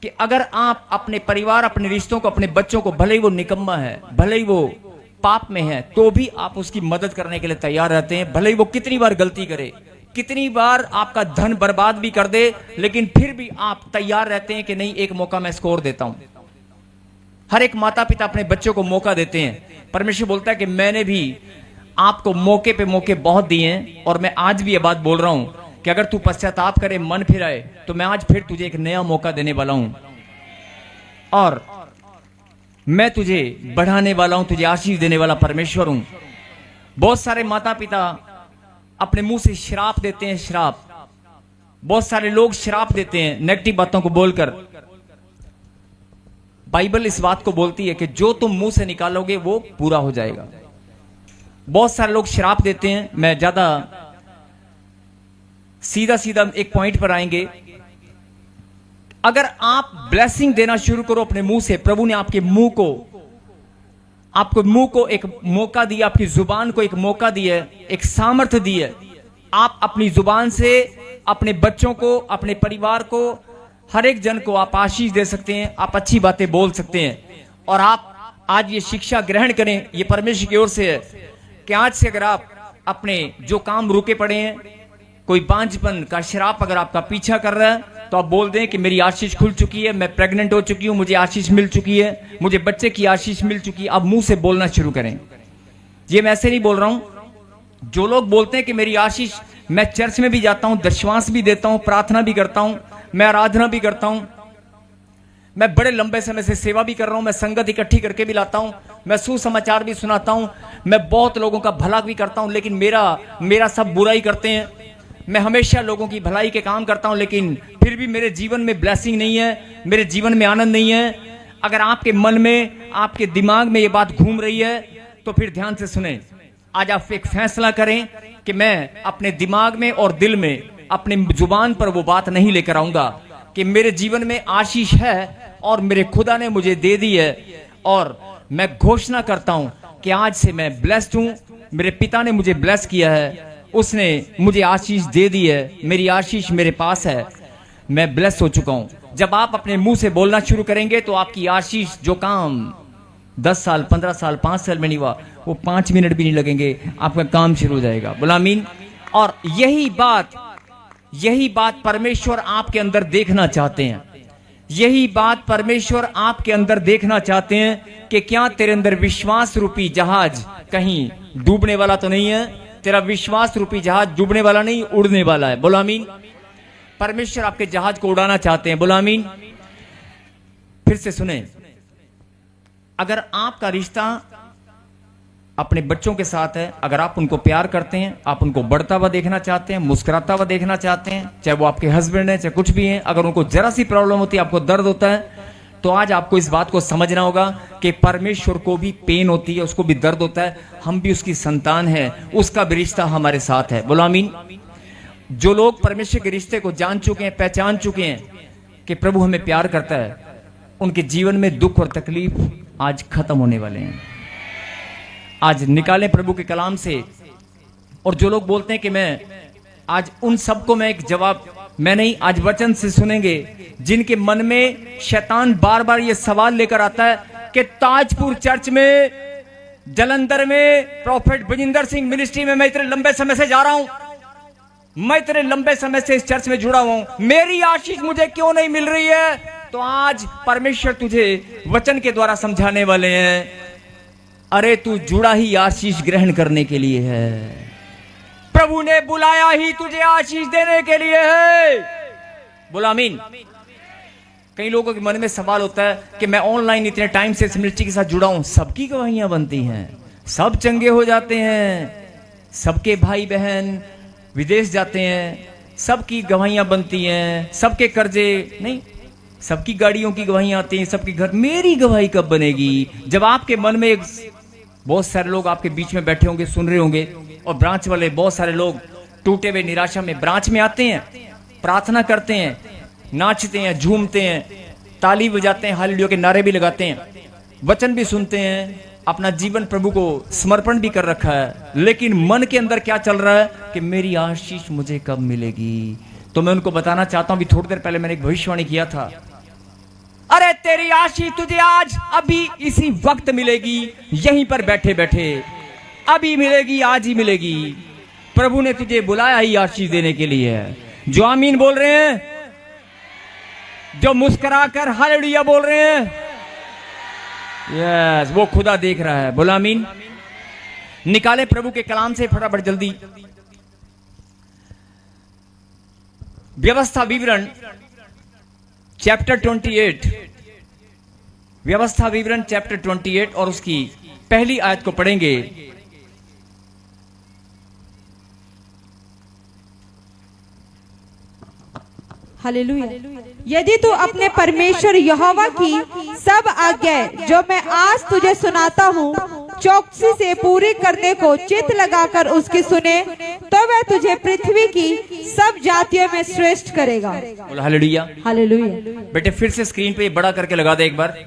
कि अगर आप अपने परिवार, अपने रिश्तों को, अपने बच्चों को, भले ही वो निकम्मा है, भले ही वो पाप में है, तो भी आप उसकी मदद करने के लिए तैयार रहते हैं। भले ही वो कितनी बार गलती करे, कितनी बार आपका धन बर्बाद भी कर दे, लेकिन फिर भी आप तैयार रहते हैं कि नहीं, एक मौका मैं इसको और देता हूं। हर एक माता पिता अपने बच्चों को मौका देते हैं। परमेश्वर बोलता है कि मैंने भी आपको मौके पे मौके बहुत दिए हैं और मैं आज भी ये बात बोल रहा हूं कि अगर तू पश्चाताप करे, मन फिराए, तो मैं आज फिर तुझे एक नया मौका देने वाला हूं और मैं तुझे बढ़ाने वाला हूं, तुझे आशीष देने वाला परमेश्वर हूं। बहुत सारे माता पिता अपने मुंह से श्राप देते हैं, श्राप। बहुत सारे लोग श्राप देते हैं नेगेटिव बातों को बोलकर। बाइबल इस बात को बोलती है कि जो तुम मुंह से निकालोगे वो पूरा हो जाएगा। बहुत सारे लोग श्राप देते हैं। मैं ज्यादा सीधा सीधा एक पॉइंट पर आएंगे। अगर आप ब्लेसिंग देना शुरू करो अपने मुंह से, प्रभु ने आपके मुंह को एक मौका दिया, आपकी जुबान को एक मौका दिया है, एक सामर्थ्य दी है। आप अपनी जुबान से अपने बच्चों को, अपने परिवार को, हर एक जन को आप आशीष दे सकते हैं, आप अच्छी बातें बोल सकते हैं। और आप आज ये शिक्षा ग्रहण करें, ये परमेश्वर की ओर से है कि आज से अगर आप अपने जो काम रुके पड़े हैं, कोई बांझपन का श्राप अगर आपका पीछा कर रहा है, तो आप बोल दें कि मेरी आशीष खुल चुकी है, मैं प्रेग्नेंट हो चुकी हूं, मुझे आशीष मिल चुकी है, मुझे बच्चे की आशीष मिल चुकी है। आप मुंह से बोलना शुरू करें। ये मैं ऐसे नहीं बोल रहा हूं। जो लोग बोलते हैं कि मेरी आशीष, मैं चर्च में भी जाता हूं, दशवांश भी देता हूं, प्रार्थना भी करता हूं, मैं आराधना भी करता हूं, मैं बड़े लंबे समय से सेवा भी कर रहा हूं, मैं संगत इकट्ठी करके भी लाता हूं, मैं सुसमाचार भी सुनाता हूं, मैं बहुत लोगों का भला भी करता हूं, लेकिन मेरा सब बुराई करते हैं। मैं हमेशा लोगों की भलाई के काम करता हूं, लेकिन फिर भी मेरे जीवन में ब्लेसिंग नहीं है, मेरे जीवन में आनंद नहीं है। अगर आपके मन में, आपके दिमाग में ये बात घूम रही है, तो फिर ध्यान से सुने। आज आप एक फैसला करें कि मैं अपने दिमाग में और दिल में, अपने जुबान पर वो बात नहीं लेकर आऊंगा कि मेरे जीवन में आशीष है और मेरे खुदा ने मुझे दे दी है। और मैं घोषणा करता हूं कि आज से मैं ब्लेस्ड हूं, मेरे पिता ने मुझे ब्लेस किया है, उसने मुझे आशीष दे दी है, मेरी आशीष मेरे पास है, मैं ब्लेस हो चुका हूं। जब आप अपने मुंह से बोलना शुरू करेंगे तो आपकी आशीष, जो काम 10 साल, 15 साल, 5 साल में नहीं हुआ, वो 5 मिनट भी नहीं लगेंगे, आपका काम शुरू हो जाएगा। बोला आमीन। और यही बात परमेश्वर आपके अंदर देखना चाहते हैं। यही बात परमेश्वर आपके अंदर देखना चाहते हैं कि क्या तेरे अंदर विश्वास रूपी जहाज कहीं डूबने वाला तो नहीं है। तेरा विश्वास रूपी जहाज डूबने वाला नहीं, उड़ने वाला है। बोला आमीन। परमेश्वर आपके जहाज को उड़ाना चाहते हैं। बोला आमीन। फिर से सुने, अगर आपका रिश्ता अपने बच्चों के साथ है, अगर आप उनको प्यार करते हैं, आप उनको बढ़ता हुआ देखना चाहते हैं, मुस्कुराता हुआ देखना चाहते हैं, चाहे वो आपके हस्बैंड है, चाहे कुछ भी है, अगर उनको जरा सी प्रॉब्लम होती है, आपको दर्द होता है, तो आज आपको इस बात को समझना होगा कि परमेश्वर को भी पेन होती है, उसको भी दर्द होता है, हम भी उसकी संतान है, उसका भी रिश्ता हमारे साथ है। बोलो आमीन। जो लोग परमेश्वर के रिश्ते को जान चुके हैं, पहचान चुके हैं कि प्रभु हमें प्यार करता है, उनके जीवन में दुख और तकलीफ आज खत्म होने वाले हैं। आज निकालें प्रभु के कलाम से। और जो लोग बोलते हैं कि मैं आज उन सबको मैं एक जवाब, मैं नहीं, आज वचन से सुनेंगे जिनके मन में शैतान बार बार ये सवाल लेकर आता है कि ताजपुर चर्च में, जलंधर में, प्रॉफेट बजिंदर सिंह मिनिस्ट्री में मैं इतने लंबे समय से जा रहा हूं, मैं इतने लंबे समय से इस चर्च में जुड़ा हुआ हूं, मेरी आशीष मुझे क्यों नहीं मिल रही है? तो आज परमेश्वर तुझे वचन के द्वारा समझाने वाले हैं, अरे तू जुड़ा ही आशीष ग्रहण करने के लिए है। प्रभु ने बुलाया ही तुझे आशीष देने के लिए है। बोला आमीन। कई लोगों के मन में सवाल होता है कि मैं ऑनलाइन इतने टाइम से इस मिनिस्ट्री के साथ जुड़ा हूं, सबकी गवाहियां बनती हैं, सब चंगे हो जाते हैं, सबके भाई बहन विदेश जाते हैं, सबकी गवाहियां बनती हैं, सबके कर्जे नहीं, सबकी गाड़ियों की गवाहियां आती हैं, सबके घर, मेरी गवाही कब बनेगी? जब आपके मन में एक, बहुत सारे लोग आपके बीच में बैठे होंगे, सुन रहे होंगे, और ब्रांच वाले बहुत सारे लोग टूटे हुए निराशा में ब्रांच में आते हैं, प्रार्थना करते हैं, नाचते हैं, झूमते हैं, ताली बजाते हैं, हालेलुया के नारे भी लगाते हैं, वचन भी सुनते हैं, अपना जीवन प्रभु को समर्पण भी कर रखा है, लेकिन मन के अंदर क्या चल रहा है कि मेरी आशीष मुझे कब मिलेगी? तो मैं उनको बताना चाहता हूं, अभी थोड़ी देर पहले मैंने एक भविष्यवाणी किया था, अरे तेरी आशीष तुझे आज अभी इसी वक्त मिलेगी, यहीं पर बैठे बैठे अभी मिलेगी, आज ही मिलेगी। प्रभु ने तुझे बुलाया ही आशीष देने के लिए है। जो आमीन बोल रहे हैं, जो मुस्कुराकर हालेलुया बोल रहे हैं, यस, वो खुदा देख रहा है। बोला आमीन। निकाले प्रभु के कलाम से फटाफट जल्दी। व्यवस्था विवरण चैप्टर 28, व्यवस्था विवरण चैप्टर 28 और उसकी पहली आयत को पढ़ेंगे। हालेलुया। यदि तू अपने परमेश्वर यहोवा की सब आज्ञाएं जो मैं आज तुझे सुनाता हूँ चौकसी से पूरी करने को चित्त लगाकर उसकी सुने, तो वह तुझे पृथ्वी की सब जातियों में श्रेष्ठ करेगा। हालेलुया। हालेलुया। बेटे फिर से स्क्रीन पे बड़ा करके लगा दे एक बार।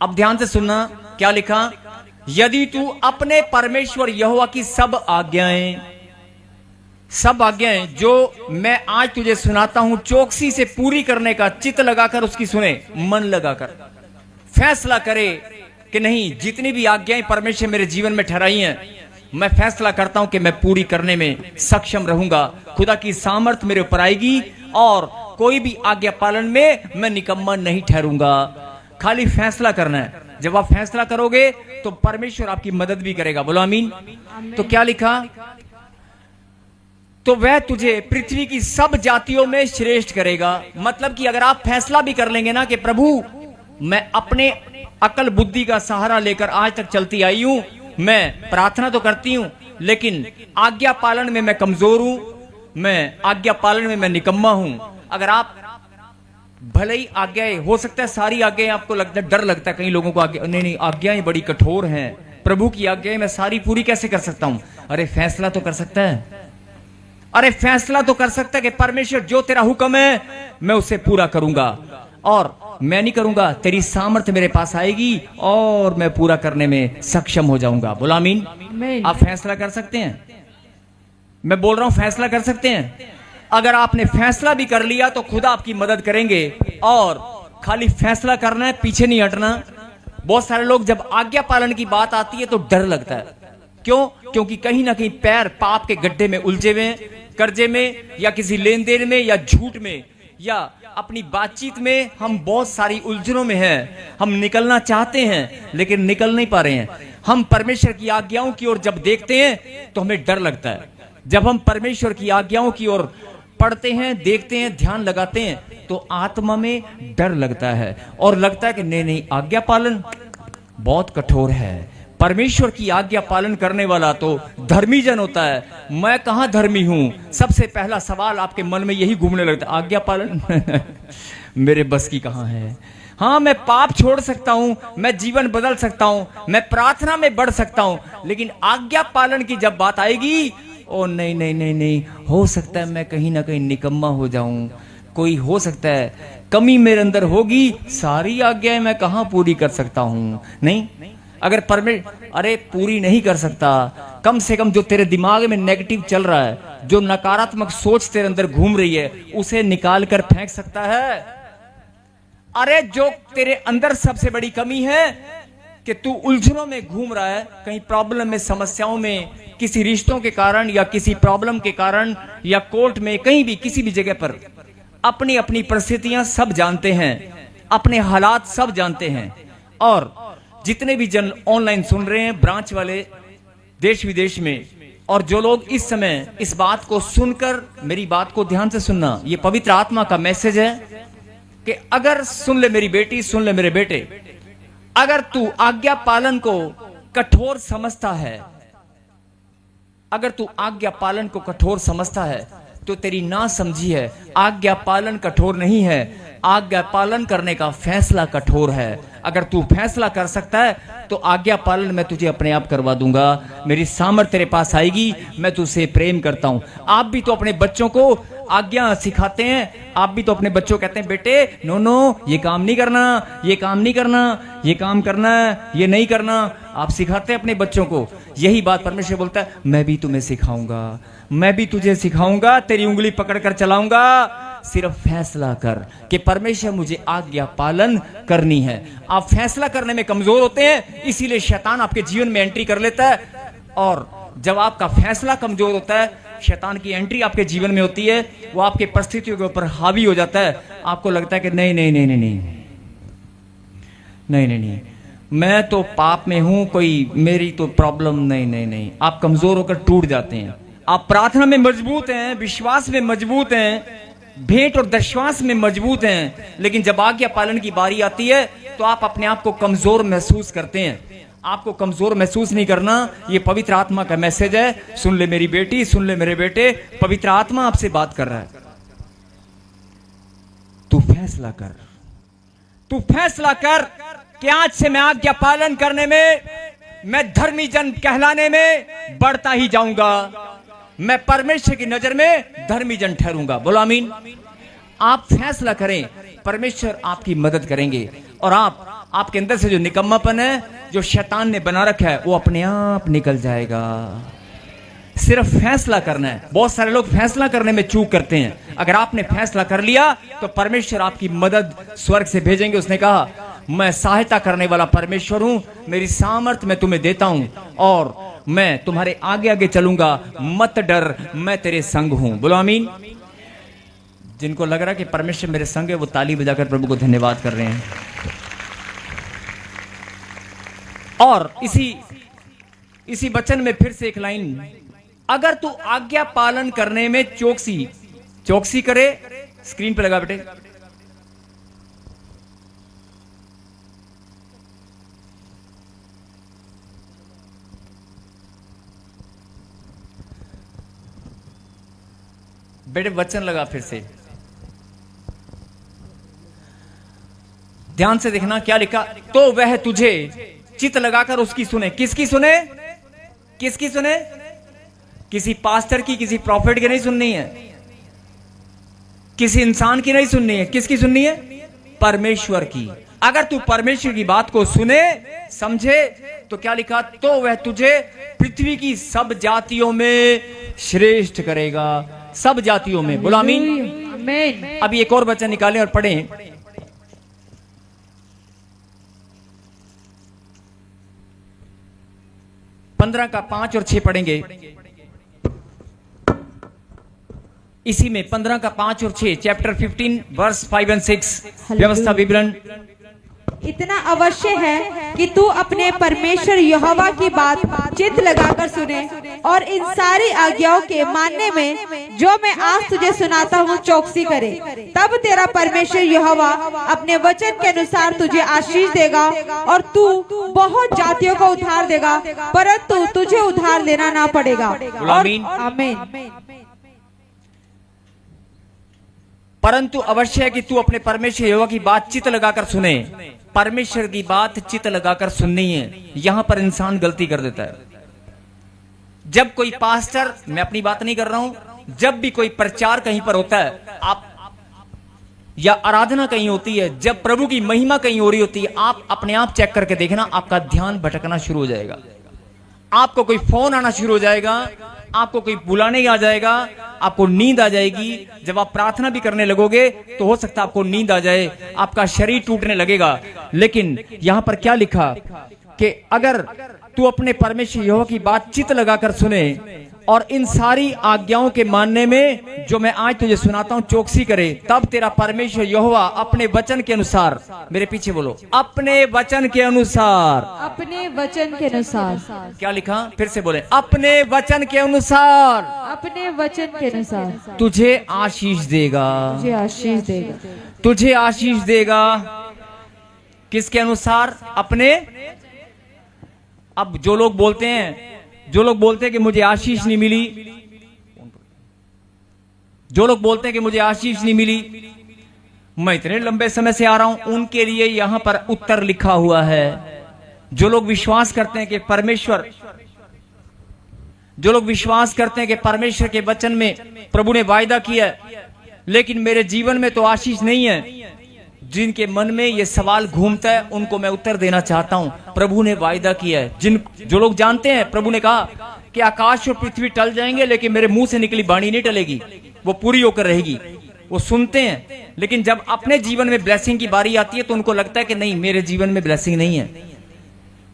अब ध्यान से सुनना, क्या लिखा? यदि तू अपने परमेश्वर यहोवा की सब आज्ञाएं जो मैं आज तुझे सुनाता हूं चौकसी से पूरी करने का चित्त लगाकर उसकी सुने, मन लगाकर फैसला करे कि नहीं, जितनी भी आज्ञाएं परमेश्वर मेरे जीवन में ठहराई हैं, मैं फैसला करता हूं कि मैं पूरी करने में सक्षम रहूंगा। खुदा की सामर्थ्य मेरे ऊपर आएगी और कोई भी आज्ञा पालन में मैं निकम्मा नहीं ठहरूंगा। खाली फैसला करना है। जब आप फैसला करोगे तो परमेश्वर आपकी मदद भी करेगा। बोलो आमीन। तो क्या लिखा? तो वह तुझे पृथ्वी की सब जातियों में श्रेष्ठ करेगा। मतलब कि अगर आप फैसला भी कर लेंगे ना कि प्रभु मैं अपने अकल बुद्धि का सहारा लेकर आज तक चलती आई हूं, मैं प्रार्थना तो करती हूं लेकिन आज्ञा पालन में मैं कमजोर हूं, मैं आज्ञा पालन में मैं निकम्मा हूं। अगर आप भले ही आज्ञाएं, हो सकता है सारी आज्ञाएं आपको लगता है, डर लगता है कई लोगों को, नहीं आज्ञाएं बड़ी कठोर हैं, प्रभु की आज्ञाएं मैं सारी पूरी कैसे कर सकता हूं? अरे फैसला तो कर सकता है, अरे फैसला तो कर सकता है कि परमेश्वर जो तेरा हुक्म है मैं उसे पूरा करूंगा, और मैं नहीं करूंगा, तेरी सामर्थ्य मेरे पास आएगी और मैं पूरा करने में सक्षम हो जाऊंगा। बोलो आमीन। आप फैसला कर सकते हैं, मैं बोल रहा हूं फैसला कर सकते हैं। अगर आपने फैसला भी कर लिया तो खुदा आपकी मदद करेंगे, और खाली फैसला करना है, पीछे नहीं हटना। बहुत सारे लोग जब आज्ञा पालन की बात आती है तो डर लगता है। क्यों? क्योंकि कहीं ना कहीं पैर पाप के गड्ढे में उलझे हुए, कर्जे में या किसी लेन देन में या झूठ में या अपनी बातचीत में हम बहुत सारी उलझनों में हैं। हम निकलना चाहते हैं लेकिन निकल नहीं पा रहे हैं। हम परमेश्वर की आज्ञाओं की ओर जब देखते हैं तो हमें डर लगता है। जब हम परमेश्वर की आज्ञाओं की ओर पढ़ते हैं, देखते हैं, ध्यान लगाते हैं तो आत्मा में डर लगता है और लगता है कि नहीं आज्ञा पालन बहुत कठोर है। परमेश्वर की आज्ञा पालन करने वाला तो धर्मी जन होता है। मैं कहां धर्मी हूं? सबसे पहला सवाल आपके मन में यही घूमने लगता है, आज्ञा पालन मेरे बस की कहां है? हाँ, मैं पाप छोड़ सकता हूं, मैं जीवन बदल सकता हूं, मैं प्रार्थना में बढ़ सकता हूं, लेकिन आज्ञा पालन की जब बात आएगी ओ नहीं नहीं नहीं नहीं, हो सकता है मैं कहीं ना कहीं निकम्मा हो जाऊं, कोई हो सकता है कमी मेरे अंदर होगी, सारी आज्ञाएं मैं कहां पूरी कर सकता हूं। नहीं, अगर अरे पूरी नहीं कर सकता, कम से कम जो तेरे दिमाग में नेगेटिव चल रहा है, जो नकारात्मक सोच तेरे अंदर घूम रही है, उसे निकाल कर फेंक सकता है। अरे जो तेरे अंदर सबसे बड़ी कमी है कि तू उलझनों में घूम रहा है, कहीं प्रॉब्लम में, समस्याओं में, किसी रिश्तों के कारण या किसी प्रॉब्लम के कारण या कोर्ट में, कहीं भी किसी भी जगह पर अपनी अपनी परिस्थितियां सब जानते हैं, अपने हालात सब जानते हैं। और जितने भी जन ऑनलाइन सुन रहे हैं, ब्रांच वाले देश विदेश में, और जो लोग इस समय इस बात को सुनकर, मेरी बात को ध्यान से सुनना, ये पवित्र आत्मा का मैसेज है कि अगर, सुन ले मेरी बेटी, सुन ले मेरे बेटे, अगर तू आज्ञा पालन को कठोर समझता है, अगर तू आज्ञा पालन को कठोर समझता है तो तेरी ना समझी है। आज्ञा पालन कठोर नहीं है, आज्ञा पालन करने का फैसला कठोर है। अगर तू फैसला कर सकता है तो आज्ञा पालन मैं तुझे अपने आप करवा दूंगा, मेरी सामर्थ तेरे पास आएगी, मैं तुझसे प्रेम करता हूं। आप भी तो अपने बच्चों को आज्ञा सिखाते हैं, आप भी तो अपने बच्चों कहते हैं बेटे नो नो ये काम नहीं करना, ये काम नहीं करना, ये काम करना है, ये नहीं करना, आप सिखाते हैं अपने बच्चों को। यही बात परमेश्वर बोलता है, मैं भी तुम्हें सिखाऊंगा, मैं भी तुझे सिखाऊंगा, तेरी उंगली पकड़कर चलाऊंगा, सिर्फ फैसला कर कि परमेश्वर मुझे आज्ञा पालन करनी है। आप फैसला करने में कमजोर होते हैं, इसीलिए शैतान आपके जीवन में एंट्री कर लेता है। और जब आपका फैसला कमजोर होता है, शैतान की एंट्री आपके जीवन में होती है, वो आपके परिस्थितियों के ऊपर हावी हो जाता है। आपको लगता है कि नहीं नहीं नहीं नहीं नहीं नहीं नहीं नहीं, मैं तो पाप में हूं, कोई मेरी तो प्रॉब्लम नहीं नहीं नहीं। आप कमजोर होकर टूट जाते हैं। आप प्रार्थना में मजबूत हैं, विश्वास में मजबूत हैं, भेंट और दशवास में मजबूत हैं, लेकिन जब आज्ञा पालन की बारी आती है तो आप अपने आप को कमजोर महसूस करते हैं। आपको कमजोर महसूस नहीं करना, ये पवित्र आत्मा का मैसेज है। सुन ले मेरी बेटी, सुन ले मेरे बेटे, पवित्र आत्मा आपसे बात कर रहा है। तू फैसला कर, तू फैसला कर कि आज से मैं आज्ञा पालन करने में, मैं धर्मी जन कहलाने में बढ़ता ही जाऊंगा, मैं परमेश्वर की नजर में धर्मी जन ठहरूंगा। बोलो आमीन। आप फैसला करें, परमेश्वर आपकी मदद करेंगे, और आपके अंदर से जो निकम्मापन है, जो शैतान ने बना रखा है, वो अपने आप निकल जाएगा। सिर्फ फैसला करना है। बहुत सारे लोग फैसला करने में चूक करते हैं। अगर आपने फैसला कर लिया तो परमेश्वर आपकी मदद स्वर्ग से भेजेंगे। उसने कहा, मैं सहायता करने वाला परमेश्वर हूं, मेरी सामर्थ मैं तुम्हें देता हूं, और मैं तुम्हारे आगे आगे चलूंगा, मत डर, मैं तेरे संग हूं। बोलो आमीन। जिनको लग रहा है कि परमेश्वर मेरे संग है, वो ताली बजाकर प्रभु को धन्यवाद कर रहे हैं। और इसी वचन में फिर से एक लाइन, अगर तू आज्ञा पालन करने में चौकसी करे, स्क्रीन पे लगा बेटे, बेटे वचन लगा फिर से, ध्यान से देखना क्या लिखा। तो वह तुझे चित लगाकर उसकी सुने। किसकी सुने? किसकी सुने? किसी पास्टर की, किसी प्रॉफिट की नहीं सुननी है, किसी इंसान की नहीं सुननी है। किसकी सुननी है? परमेश्वर की। अगर तू परमेश्वर की बात को सुने, समझे, तो क्या लिखा? तो वह तुझे पृथ्वी की सब जातियों में श्रेष्ठ करेगा। सब जातियों में। बोलो आमीन। अभी एक और वचन निकालें और पढ़ें। पंद्रह का 5 और 6 पढ़ेंगे। इसी में 15 का 5 और 6, चैप्टर 15 वर्स 5 और 6, व्यवस्था विवरण। इतना अवश्य है कि तू अपने परमेश्वर यहोवा की बात चित्त लगाकर सुने और इन सारी आज्ञाओं के मानने में जो मैं आज तुझे सुनाता हूँ चौकसी करे। तब तेरा परमेश्वर यहोवा अपने वचन के अनुसार तुझे आशीष देगा और तू बहुत जातियों को उद्धार देगा, परंतु तुझे उद्धार लेना ना पड़ेगा। आमीन। परंतु अवश्य है कि तू अपने परमेश्वर यहोवा की बात चित्त लगाकर सुने। परमेश्वर की बात चित्त लगाकर सुननी है। यहां पर इंसान गलती कर देता है। जब कोई पास्टर, मैं अपनी बात नहीं कर रहा हूं, जब भी कोई प्रचार कहीं पर होता है, आप या आराधना कहीं होती है, जब प्रभु की महिमा कहीं हो रही होती है, आप अपने आप चेक करके देखना, आपका ध्यान भटकना शुरू हो जाएगा, आपको कोई फोन आना शुरू हो जाएगा, आपको कोई बुलाने आ जाएगा, आपको नींद आ जाएगी। जब आप प्रार्थना भी करने लगोगे तो हो सकता है आपको नींद आ जाए, आपका शरीर टूटने लगेगा। लेकिन यहां पर क्या लिखा कि अगर तू अपने परमेश्वर यहोवा की बात चित्त लगाकर सुने और इन सारी आज्ञाओं के मानने में जो मैं आज तुझे सुनाता हूं चौकसी करे, तब तेरा परमेश्वर यहोवा अपने वचन के अनुसार, मेरे पीछे बोलो, अपने वचन के अनुसार, अपने वचन के अनुसार, क्या लिखा, फिर से बोले, अपने वचन के अनुसार, अपने वचन के अनुसार तुझे आशीष देगा, तुझे आशीष देगा, तुझे आशीष देगा। किसके अनुसार? अपने। अब जो लोग बोलते हैं कि मुझे आशीष नहीं मिली, जो लोग बोलते हैं कि मुझे आशीष नहीं मिली, मैं इतने लंबे समय से आ रहा हूं, उनके लिए यहां पर उत्तर लिखा हुआ है। जो लोग विश्वास करते हैं कि परमेश्वर के वचन में प्रभु ने वायदा किया है, लेकिन मेरे जीवन में तो आशीष नहीं है, जिनके मन में ये सवाल घूमता है उनको मैं उत्तर देना चाहता हूं। प्रभु ने वायदा किया है, जो लोग जानते हैं, प्रभु ने कहा कि आकाश और पृथ्वी टल जाएंगे लेकिन मेरे मुंह से निकली वाणी नहीं टलेगी, वो पूरी होकर रहेगी। वो सुनते हैं, लेकिन जब अपने जीवन में ब्लेसिंग की बारी आती है तो उनको लगता है कि नहीं, मेरे जीवन में ब्लेसिंग नहीं है।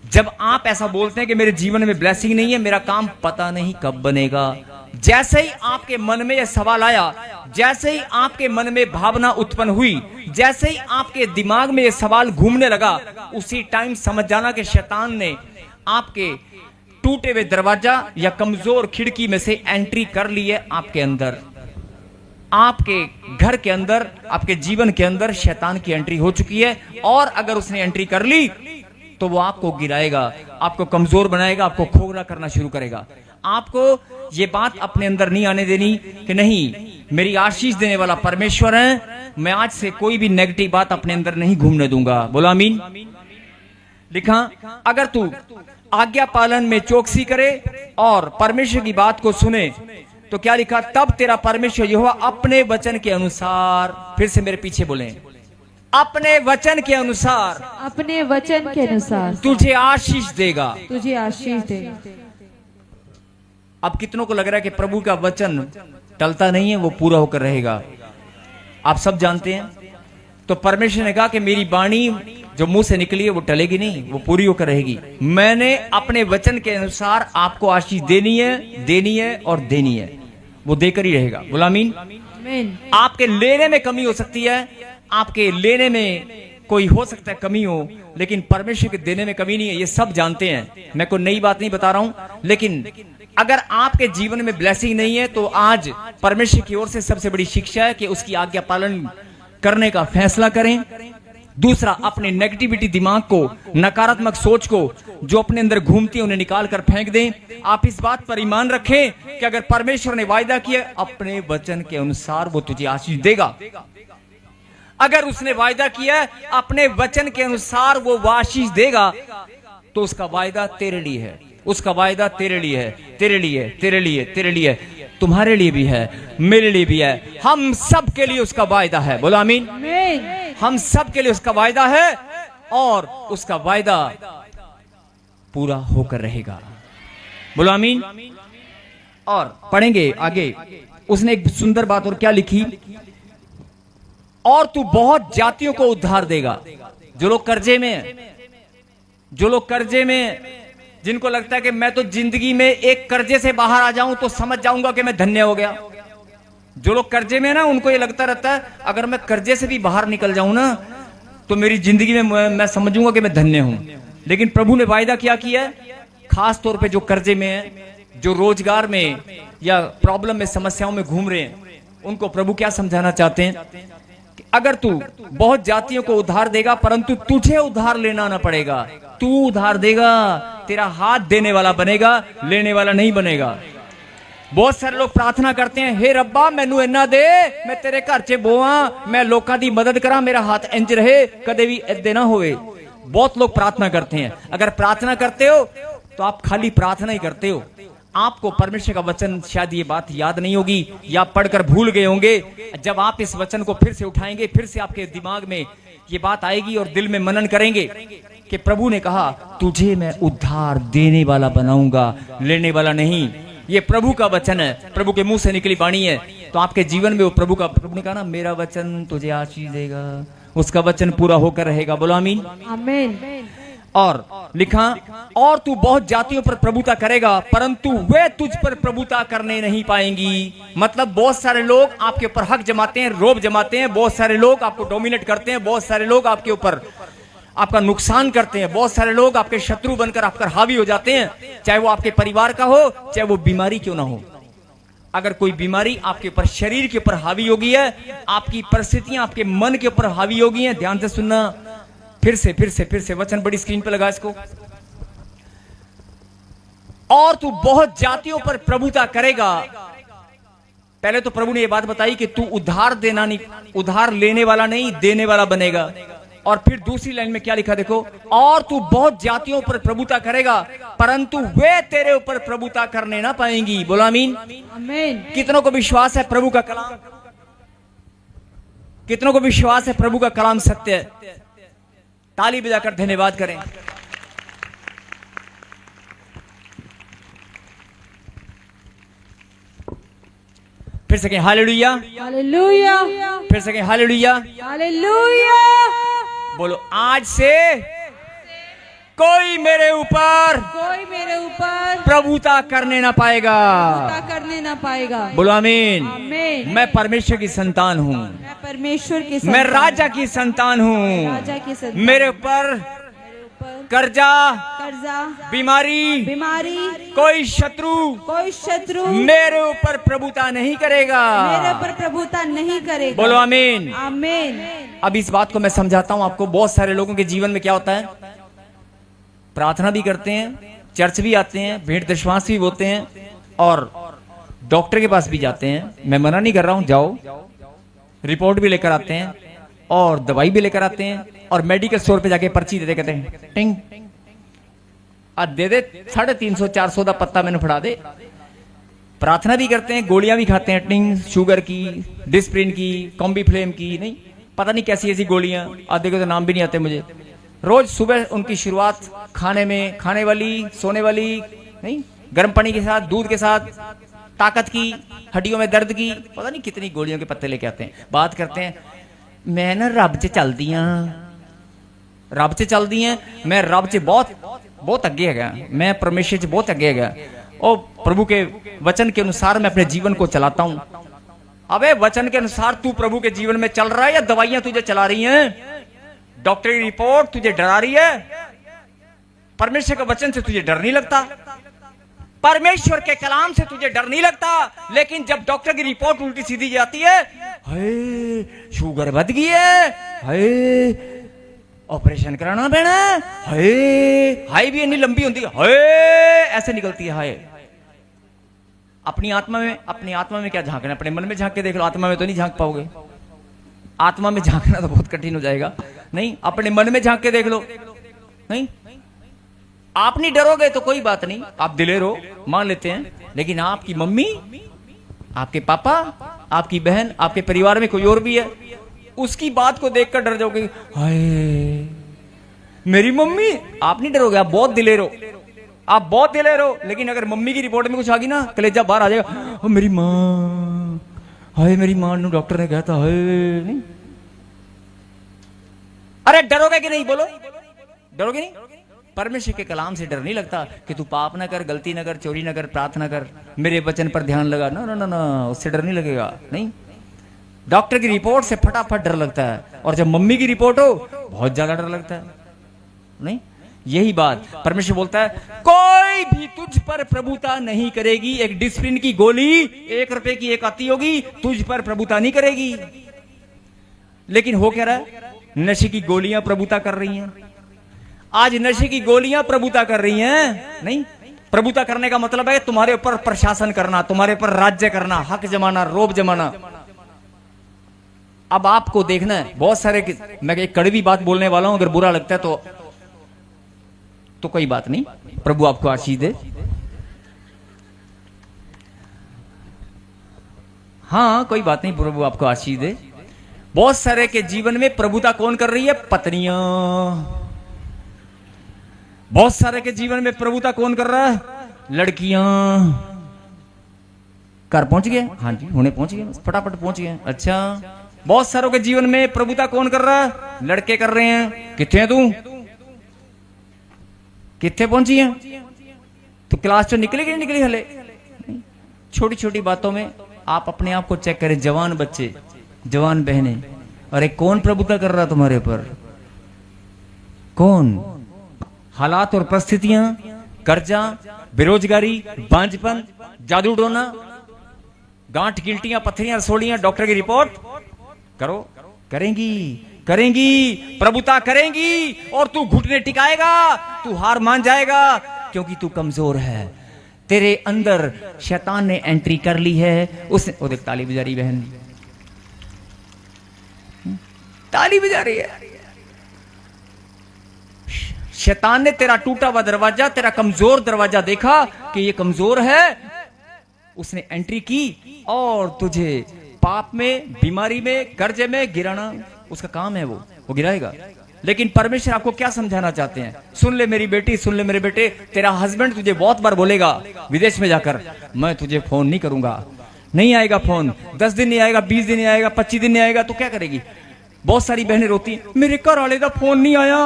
जब आप ऐसा बोलते हैं कि मेरे जीवन में ब्लेसिंग नहीं है, मेरा काम पता नहीं कब बनेगा, जैसे ही आपके मन में यह सवाल आया, जैसे ही आपके मन में भावना उत्पन्न हुई, जैसे ही आपके दिमाग में यह सवाल घूमने लगा, उसी टाइम समझ जाना कि शैतान ने आपके टूटे हुए दरवाजा या कमजोर खिड़की में से एंट्री कर ली है आपके अंदर। आपके घर के अंदर, आपके जीवन के अंदर शैतान की एंट्री हो चुकी है, और अगर उसने एंट्री कर ली तो वो आपको गिराएगा, आपको कमजोर बनाएगा, आपको खोखला करना शुरू करेगा। आपको ये बात अपने अंदर नहीं आने देनी कि नहीं, मेरी आशीष देने वाला परमेश्वर है, मैं आज से कोई भी नेगेटिव बात अपने अंदर नहीं घूमने दूंगा। बोलो आमीन। लिखा, अगर तू आज्ञा पालन में चौकसी करे और परमेश्वर की बात को सुने, तो क्या लिखा, तब तेरा परमेश्वर यहोवा अपने वचन के अनुसार, फिर से मेरे पीछे बोले, अपने वचन के अनुसार, अपने वचन के अनुसार तुझे आशीष देगा, तुझे आशीष देगा। अब कितनों को लग रहा है कि प्रभु का वचन टलता नहीं है, वो पूरा होकर रहेगा? आप सब जानते हैं। तो परमेश्वर ने कहा कि मेरी वाणी जो मुंह से निकली है वो टलेगी नहीं, वो पूरी होकर रहेगी। मैंने अपने वचन के अनुसार आपको आशीष देनी है और देनी है, वो देकर ही रहेगा। बोला आमीन। आपके लेने में कमी हो सकती है, आपके लेने में कोई हो सकता है कमी हो, लेकिन परमेश्वर के देने में कमी नहीं है, ये सब जानते हैं। मैं कोई नई बात नहीं बता रहा हूं, लेकिन अगर आपके जीवन में ब्लेसिंग नहीं है तो आज परमेश्वर की ओर से सबसे बड़ी शिक्षा है कि उसकी आज्ञा पालन करने का फैसला करें। दूसरा, अपने नेगेटिविटी दिमाग को, नकारात्मक सोच को जो अपने अंदर घूमती है, उन्हें निकाल कर फेंक दें। आप इस बात पर ईमान रखें कि अगर परमेश्वर ने वायदा किया अपने वचन के अनुसार वो तुझे आशीष देगा। अगर उसने वायदा किया अपने वचन के अनुसार वो आशीष देगा, तो उसका वायदा तेरे लिए है, उसका वायदा तेरे लिए है, तेरे लिए, तेरे लिए, तेरे लिए, तुम्हारे लिए भी है, मेरे लिए भी है, हम सब के लिए उसका वायदा है। बोलो आमीन। हम सब के लिए उसका वायदा है और उसका वायदा पूरा होकर रहेगा। बोलो आमीन। और पढ़ेंगे आगे, उसने एक सुंदर बात और क्या लिखी, और तू बहुत जातियों को उद्धार देगा। जो लोग कर्जे में हैं, जो लोग कर्जे में, जिनको लगता है कि मैं तो जिंदगी में एक कर्जे से बाहर आ जाऊं तो समझ जाऊंगा कि मैं धन्य हो गया। जो लोग कर्जे में ना, उनको ये लगता रहता है अगर मैं कर्जे से भी बाहर निकल जाऊं ना तो मेरी जिंदगी में मैं समझूंगा कि मैं धन्य हूं। लेकिन प्रभु ने वायदा क्या किया है, खास तौर पे जो कर्जे में है, जो रोजगार में या प्रॉब्लम में, समस्याओं में घूम रहे हैं, उनको प्रभु क्या समझाना चाहते हैं कि अगर तू बहुत जातियों को उधार देगा, परंतु तुझे उधार लेना ना पड़ेगा। तू उधार देगा, तेरा हाथ देने वाला बनेगा, लेने वाला नहीं बनेगा। बहुत सारे लोग प्रार्थना करते हैं, हे रब्बा मैनू इन्ना दे, मैं तेरे घर च बोआ, मैं लोगों की मदद करा, मेरा हाथ इंज रहे, कदे भी इदे ना होवे। बहुत लोग प्रार्थना करते हैं। अगर प्रार्थना करते हो तो आप खाली प्रार्थना ही करते हो, आपको परमेश्वर का वचन शायद ये बात याद नहीं होगी या पढ़कर भूल गए होंगे। जब आप इस वचन को फिर से उठाएंगे, फिर से आपके दिमाग में ये बात आएगी और दिल में मनन करेंगे कि प्रभु ने कहा तुझे मैं उद्धार देने वाला बनाऊंगा, लेने वाला नहीं। ये प्रभु का वचन है, प्रभु के मुंह से निकली वाणी है। तो आपके जीवन में वो प्रभु ने कहा ना, मेरा वचन तुझे आशीष देगा, उसका वचन पूरा होकर रहेगा। बोलो आमीन। आमीन। और लिखा, और तू बहुत जातियों पर प्रभुता करेगा, परंतु वे तुझ पर प्रभुता करने नहीं पाएंगी। मतलब बहुत सारे लोग आपके ऊपर हक जमाते हैं, रोब जमाते हैं, बहुत सारे लोग आपको डोमिनेट करते हैं, बहुत सारे लोग आपके ऊपर आपका नुकसान करते हैं, बहुत सारे लोग आपके शत्रु बनकर आप पर हावी हो जाते हैं, चाहे वो आपके परिवार का हो, चाहे वो बीमारी क्यों ना हो। अगर कोई बीमारी आपके ऊपर, शरीर के ऊपर हावी हो गई है, आपकी परिस्थितियां आपके मन के ऊपर हावी हो गई हैं, ध्यान से सुनना, फिर से वचन बड़ी स्क्रीन पर लगा इसको। और तू बहुत जातियों पर प्रभुता करेगा। पहले तो प्रभु ने यह बात बताई कि तू उधार देना नहीं, उधार लेने वाला नहीं, देने वाला बनेगा। और फिर दूसरी लाइन में क्या लिखा देखो, और तू बहुत जातियों पर प्रभुता करेगा, परंतु वे तेरे ऊपर प्रभुता करने ना पाएंगी। बोलो आमीन। आमीन। कितनों को विश्वास है प्रभु का कलाम? कितनों को विश्वास है प्रभु का कलाम सत्य है? ताली बजाकर धन्यवाद करें। फिर सके हालेलुया, हालेलुया, फिर सके हालेलुया, हालेलुया। बोलो, आज से कोई मेरे ऊपर प्रभुता करने ना पाएगा। करने ना पाएगा। बोलो आमीन। आमीन। मैं परमेश्वर की संतान हूँ, मैं परमेश्वर की मैं संतान, राजा की संतान हूँ। राजा की संतान। मेरे ऊपर कर्जा, बीमारी, कोई शत्रु मेरे ऊपर प्रभुता नहीं करेगा। मेरे ऊपर प्रभुता नहीं करेगा। बोलो आमीन। आमीन। अब इस बात को मैं समझाता हूं आपको। बहुत सारे लोगों के जीवन में क्या होता है, प्रार्थना भी करते हैं, चर्च भी आते हैं, भेंट दशमांश भी होते हैं, और डॉक्टर के पास भी जाते हैं। मैं मना नहीं कर रहा हूं, जाओ, रिपोर्ट भी लेकर आते हैं और दवाई भी लेकर आते हैं, और मेडिकल स्टोर पे जाके पर्ची देते, कहते हैं टिंग दे दे 350 400 का पत्ता मैंने फड़ा दे। प्रार्थना भी करते हैं, गोलियां भी खाते हैं, टिंग, शुगर की, डिस्प्रिन की, कॉम्बीफ्लेम की, नहीं पता नहीं कैसी ऐसी गोलियां, आधे के तो नाम भी नहीं आते मुझे। रोज सुबह उनकी शुरुआत खाने में, खाने वाली, सोने वाली, नहीं, गर्म पानी के साथ, दूध के साथ, ताकत की, हड्डियों में दर्द की, पता नहीं कितनी गोलियों के पत्ते लेके आते हैं। बात करते हैं, मैं ना रब च चलदी हां, रब च चलदी हां, मैं रब च बहुत अगे है, मैं परमेश्वर च बहुत अगे है, और प्रभु के वचन के अनुसार मैं अपने जीवन को चलाता हूं। अबे वचन के अनुसार तू प्रभु के जीवन में चल रहा है या दवाइयां तुझे चला रही हैं? डॉक्टरी रिपोर्ट तुझे डरा रही है? परमेश्वर के वचन से तुझे डर नहीं लगता, परमेश्वर के कलाम से तुझे डर नहीं लगता। लेकिन जब डॉक्टर की रिपोर्ट उल्टी सीधी जाती है, हाय शुगर बढ़ गई है, हाय ऑपरेशन कराना पैना, हाय भी इतनी लंबी होती है, हाय ऐसे निकलती है, हाय। अपनी आत्मा में क्या झांकना? अपने मन में झांक के देख लो, आत्मा में तो नहीं झांक पाओगे। आत्मा में झांकना तो बहुत कठिन हो जाएगा। नहीं, अपने मन में झांक के देख लो। नहीं, आप नहीं डरोगे तो कोई बात नहीं, आप दिलेर हो, मान लेते हैं। लेकिन आपकी मम्मी, आपके पापा, आपकी बहन, आपके परिवार में कोई और भी है, उसकी बात को देखकर डर जाओगे, हाय मेरी मम्मी। आप नहीं डरोगे, आप बहुत दिलेर हो, आप बहुत दिलेर हो। लेकिन अगर मम्मी की रिपोर्ट में कुछ आ गई ना, कलेजा बाहर आ जाएगा, ओ मेरी माँ, हाय मेरी माँ ने डॉक्टर ने कहता, हाय। नहीं, अरे डरोगे कि नहीं? बोलो, डरोगे नहीं? परमेश्वर के कलाम से डर नहीं लगता कि तू पाप ना कर, गलती ना कर, चोरी ना कर, प्रार्थना कर, मेरे वचन पर ध्यान लगा, ना ना ना ना, उससे डर नहीं लगेगा। नहीं, डॉक्टर की रिपोर्ट से फटाफट डर लगता है, और जब मम्मी की रिपोर्ट हो बहुत ज्यादा डर लगता है। नहीं, यही बात परमेश्वर बोलता है, कोई भी तुझ पर प्रभुता नहीं करेगी। एक डिस्प्रिन की गोली 1 रुपए की एक आती होगी, तुझ पर प्रभुता नहीं करेगी। लेकिन हो क्या रहा है? नशे की गोलियां प्रभुता कर रही हैं। आज नशे की गोलियां प्रभुता कर रही हैं। नहीं, प्रभुता करने का मतलब है तुम्हारे ऊपर प्रशासन करना, तुम्हारे ऊपर राज्य करना, हक जमाना, रोब जमाना। अब आपको देखना है, बहुत सारे, मैं एक कड़वी बात बोलने वाला हूं, अगर बुरा लगता है तो कोई बात नहीं, प्रभु आपको आशीष दे। हाँ कोई बात नहीं, प्रभु आपको आशीष दे। बहुत सारे के जीवन में प्रभुता कौन कर रही है? पत्नियां। बहुत सारे के जीवन में प्रभुता कौन कर रहा है? लड़कियां। घर पहुंच गए? हाँ जी, हुणे पहुंच गए, फटाफट पहुंच गए। अच्छा, बहुत सारों के जीवन में प्रभुता कौन कर रहा है? लड़के कर रहे हैं। कितने हैं तू? कितने पहुंची है? तो क्लास तो निकली कि नहीं निकली हले? छोटी छोटी बातों में आप अपने आप को चेक करें। जवान बच्चे, जवान बहनें, अरे कौन प्रभुता कर रहा तुम्हारे ऊपर? कौन? हालात और परिस्थितियां, कर्जा, बेरोजगारी, बांझपन, जादू टोना, गांठ गिल्टियां, पत्थरियां, रसोड़ियां, डॉक्टर की रिपोर्ट करो। करेंगी, करेंगी, प्रभुता करेंगी, और तू घुटने टिकाएगा, तू हार मान जाएगा, क्योंकि तू कमजोर है। तेरे अंदर शैतान ने एंट्री कर ली है। उसने, ओ देख ताली बजा रही बहन, ताली बजा रही है। शैतान ने तेरा टूटा हुआ दरवाजा, तेरा कमजोर दरवाजा देखा कि ये कमजोर है, उसने एंट्री की और तुझे पाप में, बीमारी में, कर्जे में गिराना उसका काम है। वो गिराएगा। लेकिन परमेश्वर आपको क्या समझाना चाहते हैं? सुन ले मेरी बेटी, सुन ले मेरे बेटे, तेरा हस्बैंड तुझे बहुत बार बोलेगा विदेश में जाकर, मैं तुझे फोन नहीं करूंगा। नहीं आएगा फोन, 10 दिन नहीं आएगा, 20 दिन नहीं आएगा, 25 दिन नहीं आएगा, तो क्या करेगी? बहुत सारी बहनें रोती हैं, मेरे घर वाले का फोन नहीं आया।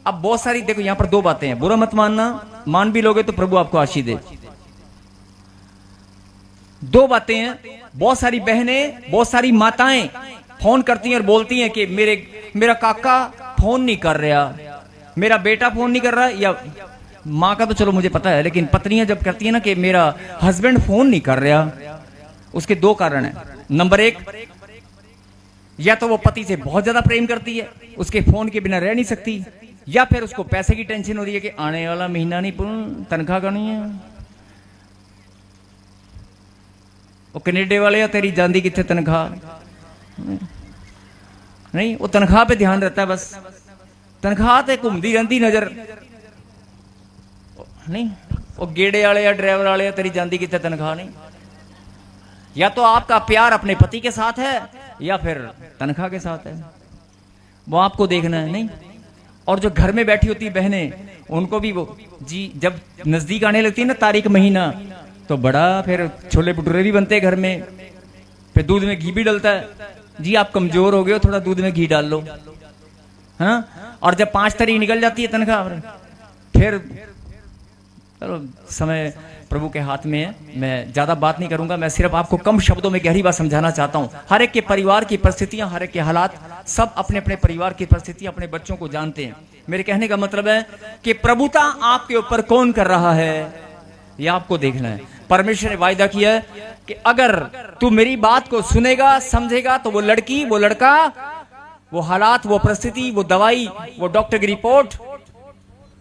अब बहुत सारी, देखो यहां पर दो बातें हैं, बुरा मत मानना, मान भी लोगे तो प्रभु आपको आशीष दे। दो बातें हैं। बहुत सारी बहनें, बहुत सारी माताएं फोन करती हैं और बोलती हैं कि मेरा काका फोन नहीं कर रहा, मेरा बेटा फोन नहीं कर रहा, या माँ का तो चलो मुझे पता है, लेकिन पत्नियां जब करती है ना कि मेरा हस्बैंड फोन नहीं कर रहा, उसके दो कारण है। नंबर एक, या तो वो पति से बहुत ज्यादा प्रेम करती है, उसके फोन के बिना रह नहीं सकती, या फिर उसको पैसे की टेंशन हो रही है कि आने वाला महीना नहीं, तनख्वाह का नहीं है। वो कनेडे वाले, या तेरी जांदी कितने तनख्वाह नहीं, वो तनख्वाह पे ध्यान रहता है, बस तनख्वाह ते घूमती रहती नजर नहीं। वो गेड़े वाले या ड्राइवर वाले, या तेरी जांदी कितने तनख्वाह नहीं। या तो आपका प्यार अपने पति के साथ है, या फिर तनख्वाह के साथ है, वो आपको देखना है। नहीं, और जो घर में बैठी होती बहनें, उनको भी वो जी, जब नजदीक आने लगती है ना तारीख महीना, तो बड़ा फिर छोले भटूरे भी बनते हैं घर में, फिर दूध में घी भी डलता है। जी आप कमजोर हो गए हो, थोड़ा दूध में घी डाल लो, हाँ। और जब 5 तारीख निकल जाती है तनख्वाह, फिर चलो समय प्रभु के हाथ में है। मैं ज्यादा बात नहीं करूंगा, मैं सिर्फ आपको कम शब्दों में गहरी बात समझाना चाहता हूं। हर एक के परिवार की परिस्थितियां, हर एक के हालात, सब अपने अपने परिवार की परिस्थितियां, अपने बच्चों को जानते हैं। मेरे कहने का मतलब है कि प्रभुता आपके ऊपर कौन कर रहा है, यह आपको देखना है। परमेश्वर ने वायदा किया है कि अगर तू मेरी बात को सुनेगा, समझेगा, तो वो लड़की, वो लड़का, वो हालात, वो परिस्थिति, वो दवाई, वो डॉक्टर की रिपोर्ट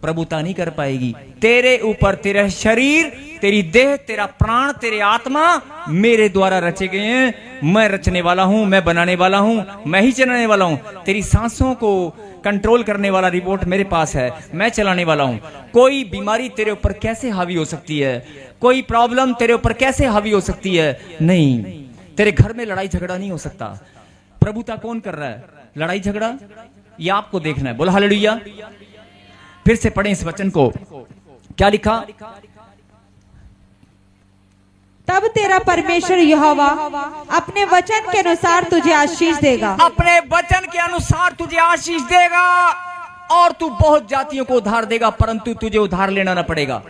प्रभुता नहीं कर पाएगी। तेरे ऊपर तेरा शरीर, तेरी देह, तेरा प्राण, तेरे आत्मा मेरे द्वारा रचे गए हैं। मैं रचने वाला हूं, मैं बनाने वाला हूं, मैं ही चलाने वाला हूं। तेरी सांसों को कंट्रोल करने वाला रिपोर्ट मेरे पास है, मैं चलाने वाला हूं। कोई बीमारी तेरे ऊपर कैसे हावी हो सकती है, कोई प्रॉब्लम तेरे ऊपर कैसे हावी हो सकती है? नहीं, तेरे घर में लड़ाई झगड़ा नहीं हो सकता। प्रभुता कौन कर रहा है? लड़ाई झगड़ा, ये आपको देखना है। बोलो हालेलुया। फिर से पढ़ें इस वचन को, क्या लिखा? तब तेरा परमेश्वर यहोवा अपने वचन के अनुसार तुझे आशीष देगा। अपने वचन के अनुसार तुझे आशीष देगा, और तू बहुत जातियों को उधार देगा, परंतु तुझे उधार लेना ना पड़ेगा,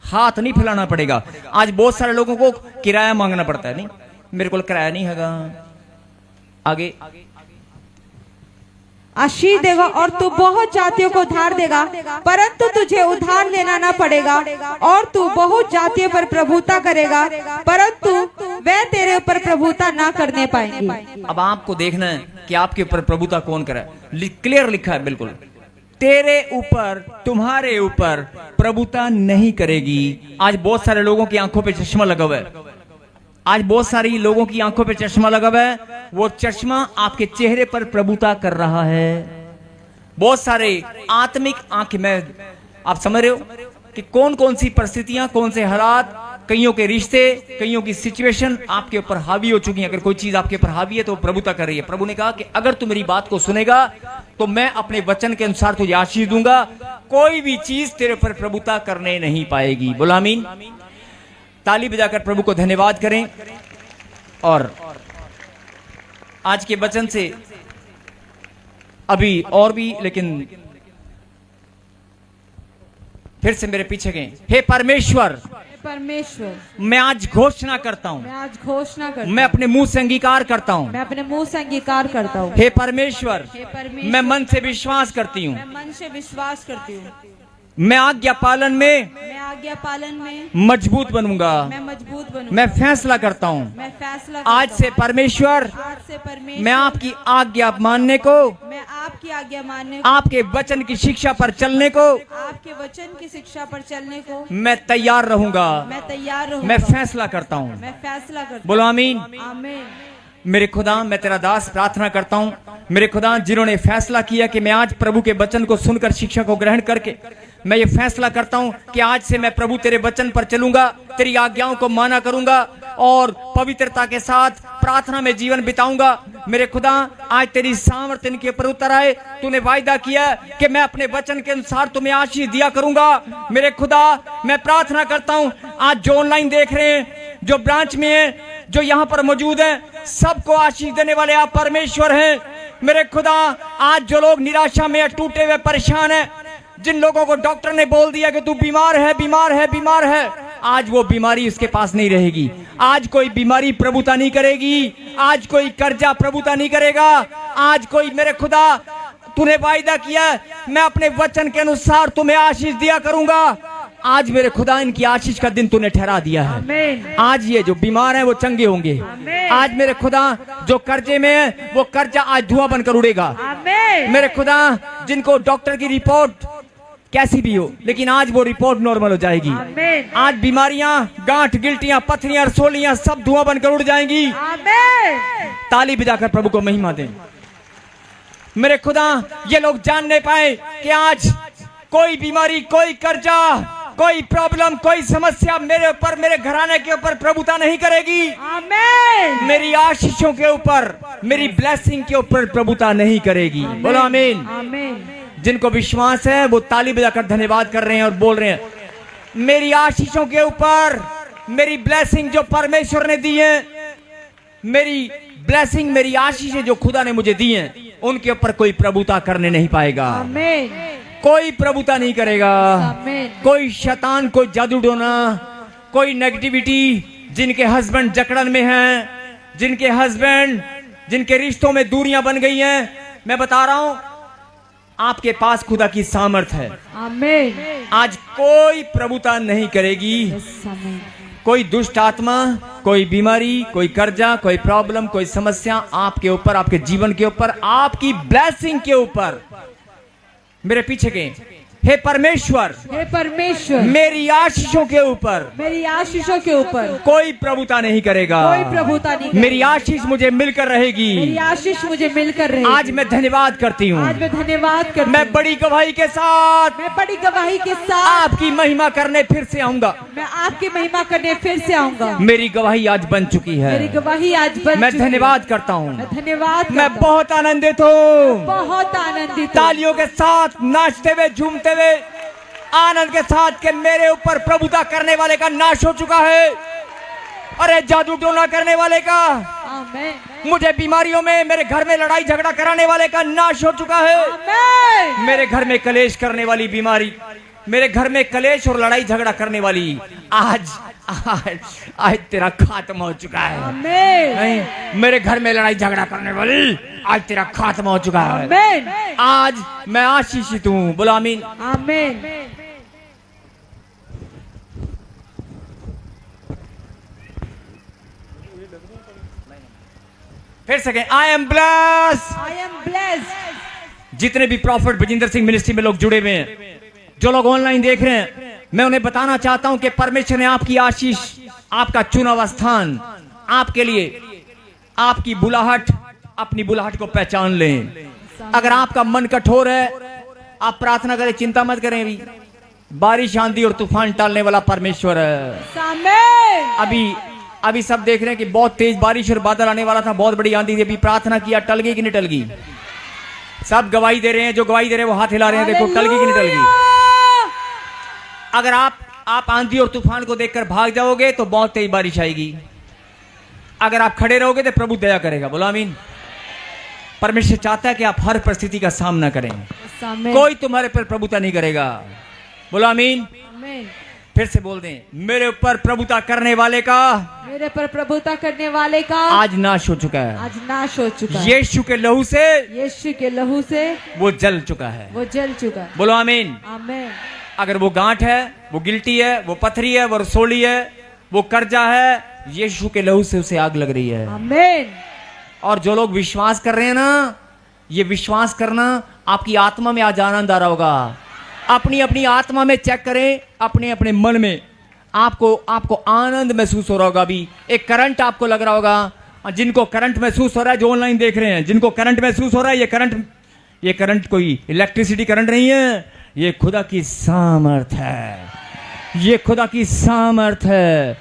हाथ नहीं फैलाना पड़ेगा। आज बहुत सारे लोगों को किराया मांगना पड़ता है। नहीं, मेरे को किराया नहीं हैगा। आगे, आशीष देगा और तू बहुत जातियों को उधार देगा, परंतु तुझे उधार लेना ना पड़ेगा, और तू बहुत जातियों पर प्रभुता करेगा, परंतु वे तेरे ऊपर प्रभुता ना करने पाएंगे। अब आपको देखना है कि आपके ऊपर प्रभुता कौन करे। क्लियर लिखा है बिल्कुल, तेरे ऊपर, तुम्हारे ऊपर प्रभुता नहीं करेगी। आज बहुत सारे लोगों की आंखों पे चश्मा लगा हुआ है। आज बहुत सारी लोगों की आंखों पे चश्मा लगा हुआ है, वो चश्मा आपके चेहरे पर प्रभुता कर रहा है। बहुत सारे आत्मिक आंखें में, आप समझ रहे हो कि कौन कौन सी परिस्थितियां, कौन से हालात, कईयों के रिश्ते, कईयों की सिचुएशन आपके ऊपर हावी हो चुकी है। अगर कोई चीज आपके ऊपर हावी है तो प्रभुता कर रही है। प्रभु ने कहा कि अगर तू मेरी बात को सुनेगा तो मैं अपने वचन के अनुसार तुझे आशीष दूंगा, कोई भी चीज तेरे ऊपर प्रभुता करने नहीं पाएगी। बोलो आमीन। ताली बजाकर प्रभु को धन्यवाद करें। और आज के वचन से अभी और भी, लेकिन फिर से मेरे पीछे गए। हे परमेश्वर, परमेश्वर, मैं आज घोषणा करता हूँ, मैं आज घोषणा करता मैं अपने मुंह से अंगीकार करता हूँ। मैं अपने मुंह से अंगीकार करता हूँ। हे परमेश्वर, हे परमेश्वर, मैं मन से विश्वास करती हूँ, मैं मन से विश्वास करती हूँ। मैं आज्ञा पालन में मैं आज्ञा पालन में मजबूत बनूंगा। मैं मजबूत बनूंगा। मैं फैसला करता हूँ मैं फैसला आज करता से परमेश्वर, हूँ। आज से परमेश्वर, मैं आपकी आज्ञा मानने को, मैं आपकी आज्ञा मानने को, आपके वचन की शिक्षा पर चलने को आपके वचन की शिक्षा पर चलने को मैं तैयार रहूंगा। मैं तैयार रहूंगा। मैं फैसला करता हूँ। मैं फैसला करता बोलो आमीन। हूँ। आमीन। मेरे खुदा, मैं तेरा दास प्रार्थना करता हूँ, मेरे खुदा जिन्होंने फैसला किया कि मैं आज प्रभु के वचन को सुनकर शिक्षा को ग्रहण करके मैं ये फैसला करता हूँ कि आज से मैं प्रभु तेरे वचन पर चलूंगा, तेरी आज्ञाओं को माना करूंगा और पवित्रता के साथ प्रार्थना में जीवन बिताऊंगा। मेरे खुदा आज तेरी सामर्थ्य इनके ऊपर उतर आए। तूने वायदा किया कि मैं अपने वचन के अनुसार तुम्हें आशीष दिया करूंगा। मेरे खुदा मैं प्रार्थना करता हूँ आज जो ऑनलाइन देख रहे हैं, जो ब्रांच में है, जो यहाँ पर मौजूद है, सबको आशीष देने वाले आप परमेश्वर हैं। मेरे खुदा आज जो लोग निराशा में टूटे हुए परेशान हैं, जिन लोगों को डॉक्टर ने बोल दिया कि तू बीमार है, बीमार है, बीमार है, आज वो बीमारी उसके पास नहीं रहेगी। आज कोई बीमारी प्रभुता नहीं करेगी। आज कोई कर्जा प्रभुता नहीं करेगा। आज कोई, मेरे खुदा तूने वायदा किया मैं अपने वचन के अनुसार तुम्हें आशीष दिया करूंगा। आज मेरे खुदा इनकी आशीष का दिन तूने ठहरा दिया है। आमीन। आज ये जो बीमार हैं वो चंगे होंगे। आज मेरे खुदा जो कर्जे में है वो कर्जा आज धुआं बनकर उड़ेगा। आमीन। मेरे खुदा जिनको डॉक्टर की रिपोर्ट कैसी भी हो, लेकिन आज वो रिपोर्ट नॉर्मल हो जाएगी। आमीन। आज बीमारियां, गांठ, गिल्टियां, पथरियां, रसोलियां सब धुआं बनकर उड़ जाएंगी। आमीन। ताली बजाकर प्रभु को महिमा दें। मेरे खुदा ये लोग जान नहीं पाए कि आज कोई बीमारी, कोई कर्जा, कोई प्रॉब्लम, कोई समस्या मेरे ऊपर, मेरे घराने के ऊपर प्रभुता नहीं करेगी। आमीन। मेरी आशीषों के ऊपर, मेरी ब्लेसिंग के ऊपर प्रभुता नहीं करेगी। बोलो आमीन। आमीन। जिनको विश्वास है वो ताली बजाकर धन्यवाद कर रहे हैं और बोल रहे हैं मेरी आशीषों के ऊपर, मेरी ब्लेसिंग जो परमेश्वर ने दी है, मेरी ब्लेसिंग, मेरी आशीषें जो खुदा ने मुझे दी हैं, उनके ऊपर कोई प्रभुता करने नहीं पाएगा। आमीन। कोई प्रभुता नहीं करेगा। आमीन। कोई शैतान, कोई जादू टोना, कोई नेगेटिविटी, जिनके हस्बैंड जकड़न में हैं, जिनके हस्बैंड, जिनके रिश्तों में दूरियां बन गई हैं, मैं बता रहा हूं आपके पास खुदा की सामर्थ्य है। आमीन। आज कोई प्रभुता नहीं करेगी। आमीन। कोई दुष्ट आत्मा, कोई बीमारी, कोई कर्जा, कोई प्रॉब्लम, कोई समस्या आपके ऊपर, आपके जीवन के ऊपर, आपकी ब्लेसिंग के ऊपर, मेरे पीछे के हे परमेश्वर, हे परमेश्वर, मेरी आशीषों के ऊपर, मेरी आशीषों के ऊपर कोई प्रभुता नहीं करेगा। कोई प्रभुता नहीं करेगा। मेरी आशीष मुझे मिलकर रहेगी। मेरी आशीष मुझे मिलकर रहेगी। आज मैं धन्यवाद करती हूँ। आज मैं धन्यवाद करती मैं हूँ। बड़ी गवाही के साथ, मैं बड़ी गवाही के साथ आपकी महिमा करने फिर से आऊंगा। मैं आपकी महिमा करने फिर से आऊंगा। मेरी गवाही आज बन चुकी है। मेरी गवाही आज बन मैं चुकी है। धन्यवाद करता हूँ। मैं धन्यवाद मैं करता हूँ। बहुत आनंदित हूँ। बहुत आनंदित हूँ। तालियों के साथ नाचते हुए, झूमते हुए, आनंद के साथ के मेरे ऊपर प्रभुता करने वाले का नाश हो चुका है। अरे जादू टोना करने वाले का, आमीन। मुझे बीमारियों में, मेरे घर में लड़ाई झगड़ा कराने वाले का नाश हो चुका है। आमीन। मेरे घर में कलेश करने वाली बीमारी, मेरे घर में कलेश और लड़ाई झगड़ा करने वाली आज आज आज तेरा खात्मा हो चुका है। आमीन। नहीं, मेरे घर में लड़ाई झगड़ा करने वाली आज तेरा खात्मा हो चुका है। आमीन। आज मैं आशीषित हूँ। बोलो आमीन। आमीन। फिर से कहें I am blessed. I am blessed. जितने भी प्रॉफिट बजिंदर सिंह मिनिस्ट्री में लोग जुड़े हुए हैं, जो लोग ऑनलाइन देख रहे हैं, मैं उन्हें बताना चाहता हूं कि परमेश्वर ने आपकी आशीष, आपका चुना हुआ स्थान आपके लिए, आपकी बुलाहट, अपनी बुलाहट को पहचान लें। अगर आपका मन कठोर है, आप प्रार्थना करें, चिंता मत करें। अभी बारिश आंधी और तूफान टालने वाला परमेश्वर है। आमीन। अभी सब देख रहे हैं कि बहुत तेज बारिश और बादल आने वाला था, बहुत बड़ी आंधी थी। अभी प्रार्थना किया, टल गई कि नहीं टल गई? सब गवाही दे रहे हैं, जो गवाही दे रहे हैं वो हाथ हिला रहे हैं, देखो टल गई कि नहीं टल गई? अगर आप आंधी और तूफान को देखकर भाग जाओगे तो बहुत तेज बारिश आएगी। अगर आप खड़े रहोगे तो प्रभु दया करेगा। बोलो आमीन। परमेश्वर चाहता है कि आप हर परिस्थिति का सामना करें, कोई तुम्हारे पर प्रभुता नहीं करेगा। बोलो आमीन। आमीन। फिर से बोल दें, मेरे ऊपर प्रभुता करने वाले का, मेरे पर प्रभुता करने वाले का आज नाश हो चुका है। आज नाश हो चुका है। यीशु के लहू से, यीशु के लहू से वो जल चुका है। वो जल चुका है। बोलो आमीन। आमीन। अगर वो गांठ है, वो गिल्टी है, वो पथरी है, वो रसोली है, वो कर्जा है, यीशु के लहू से उसे आग लग रही है। आमीन। और जो लोग विश्वास कर रहे हैं ना, ये विश्वास करना आपकी आत्मा में आज आनंद आ रहा होगा। अपनी अपनी आत्मा में चेक करें, अपने अपने मन में आपको आनंद महसूस हो रहा होगा। अभी एक करंट आपको लग रहा होगा। जिनको करंट महसूस हो रहा है, जो ऑनलाइन देख रहे हैं, जिनको करंट महसूस हो रहा है, ये करंट कोई इलेक्ट्रिसिटी करंट नहीं है, ये खुदा की सामर्थ है। ये खुदा की सामर्थ है।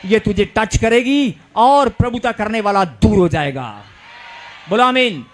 ये तुझे टच करेगी और प्रभुता करने वाला दूर हो जाएगा। बोलो आमीन।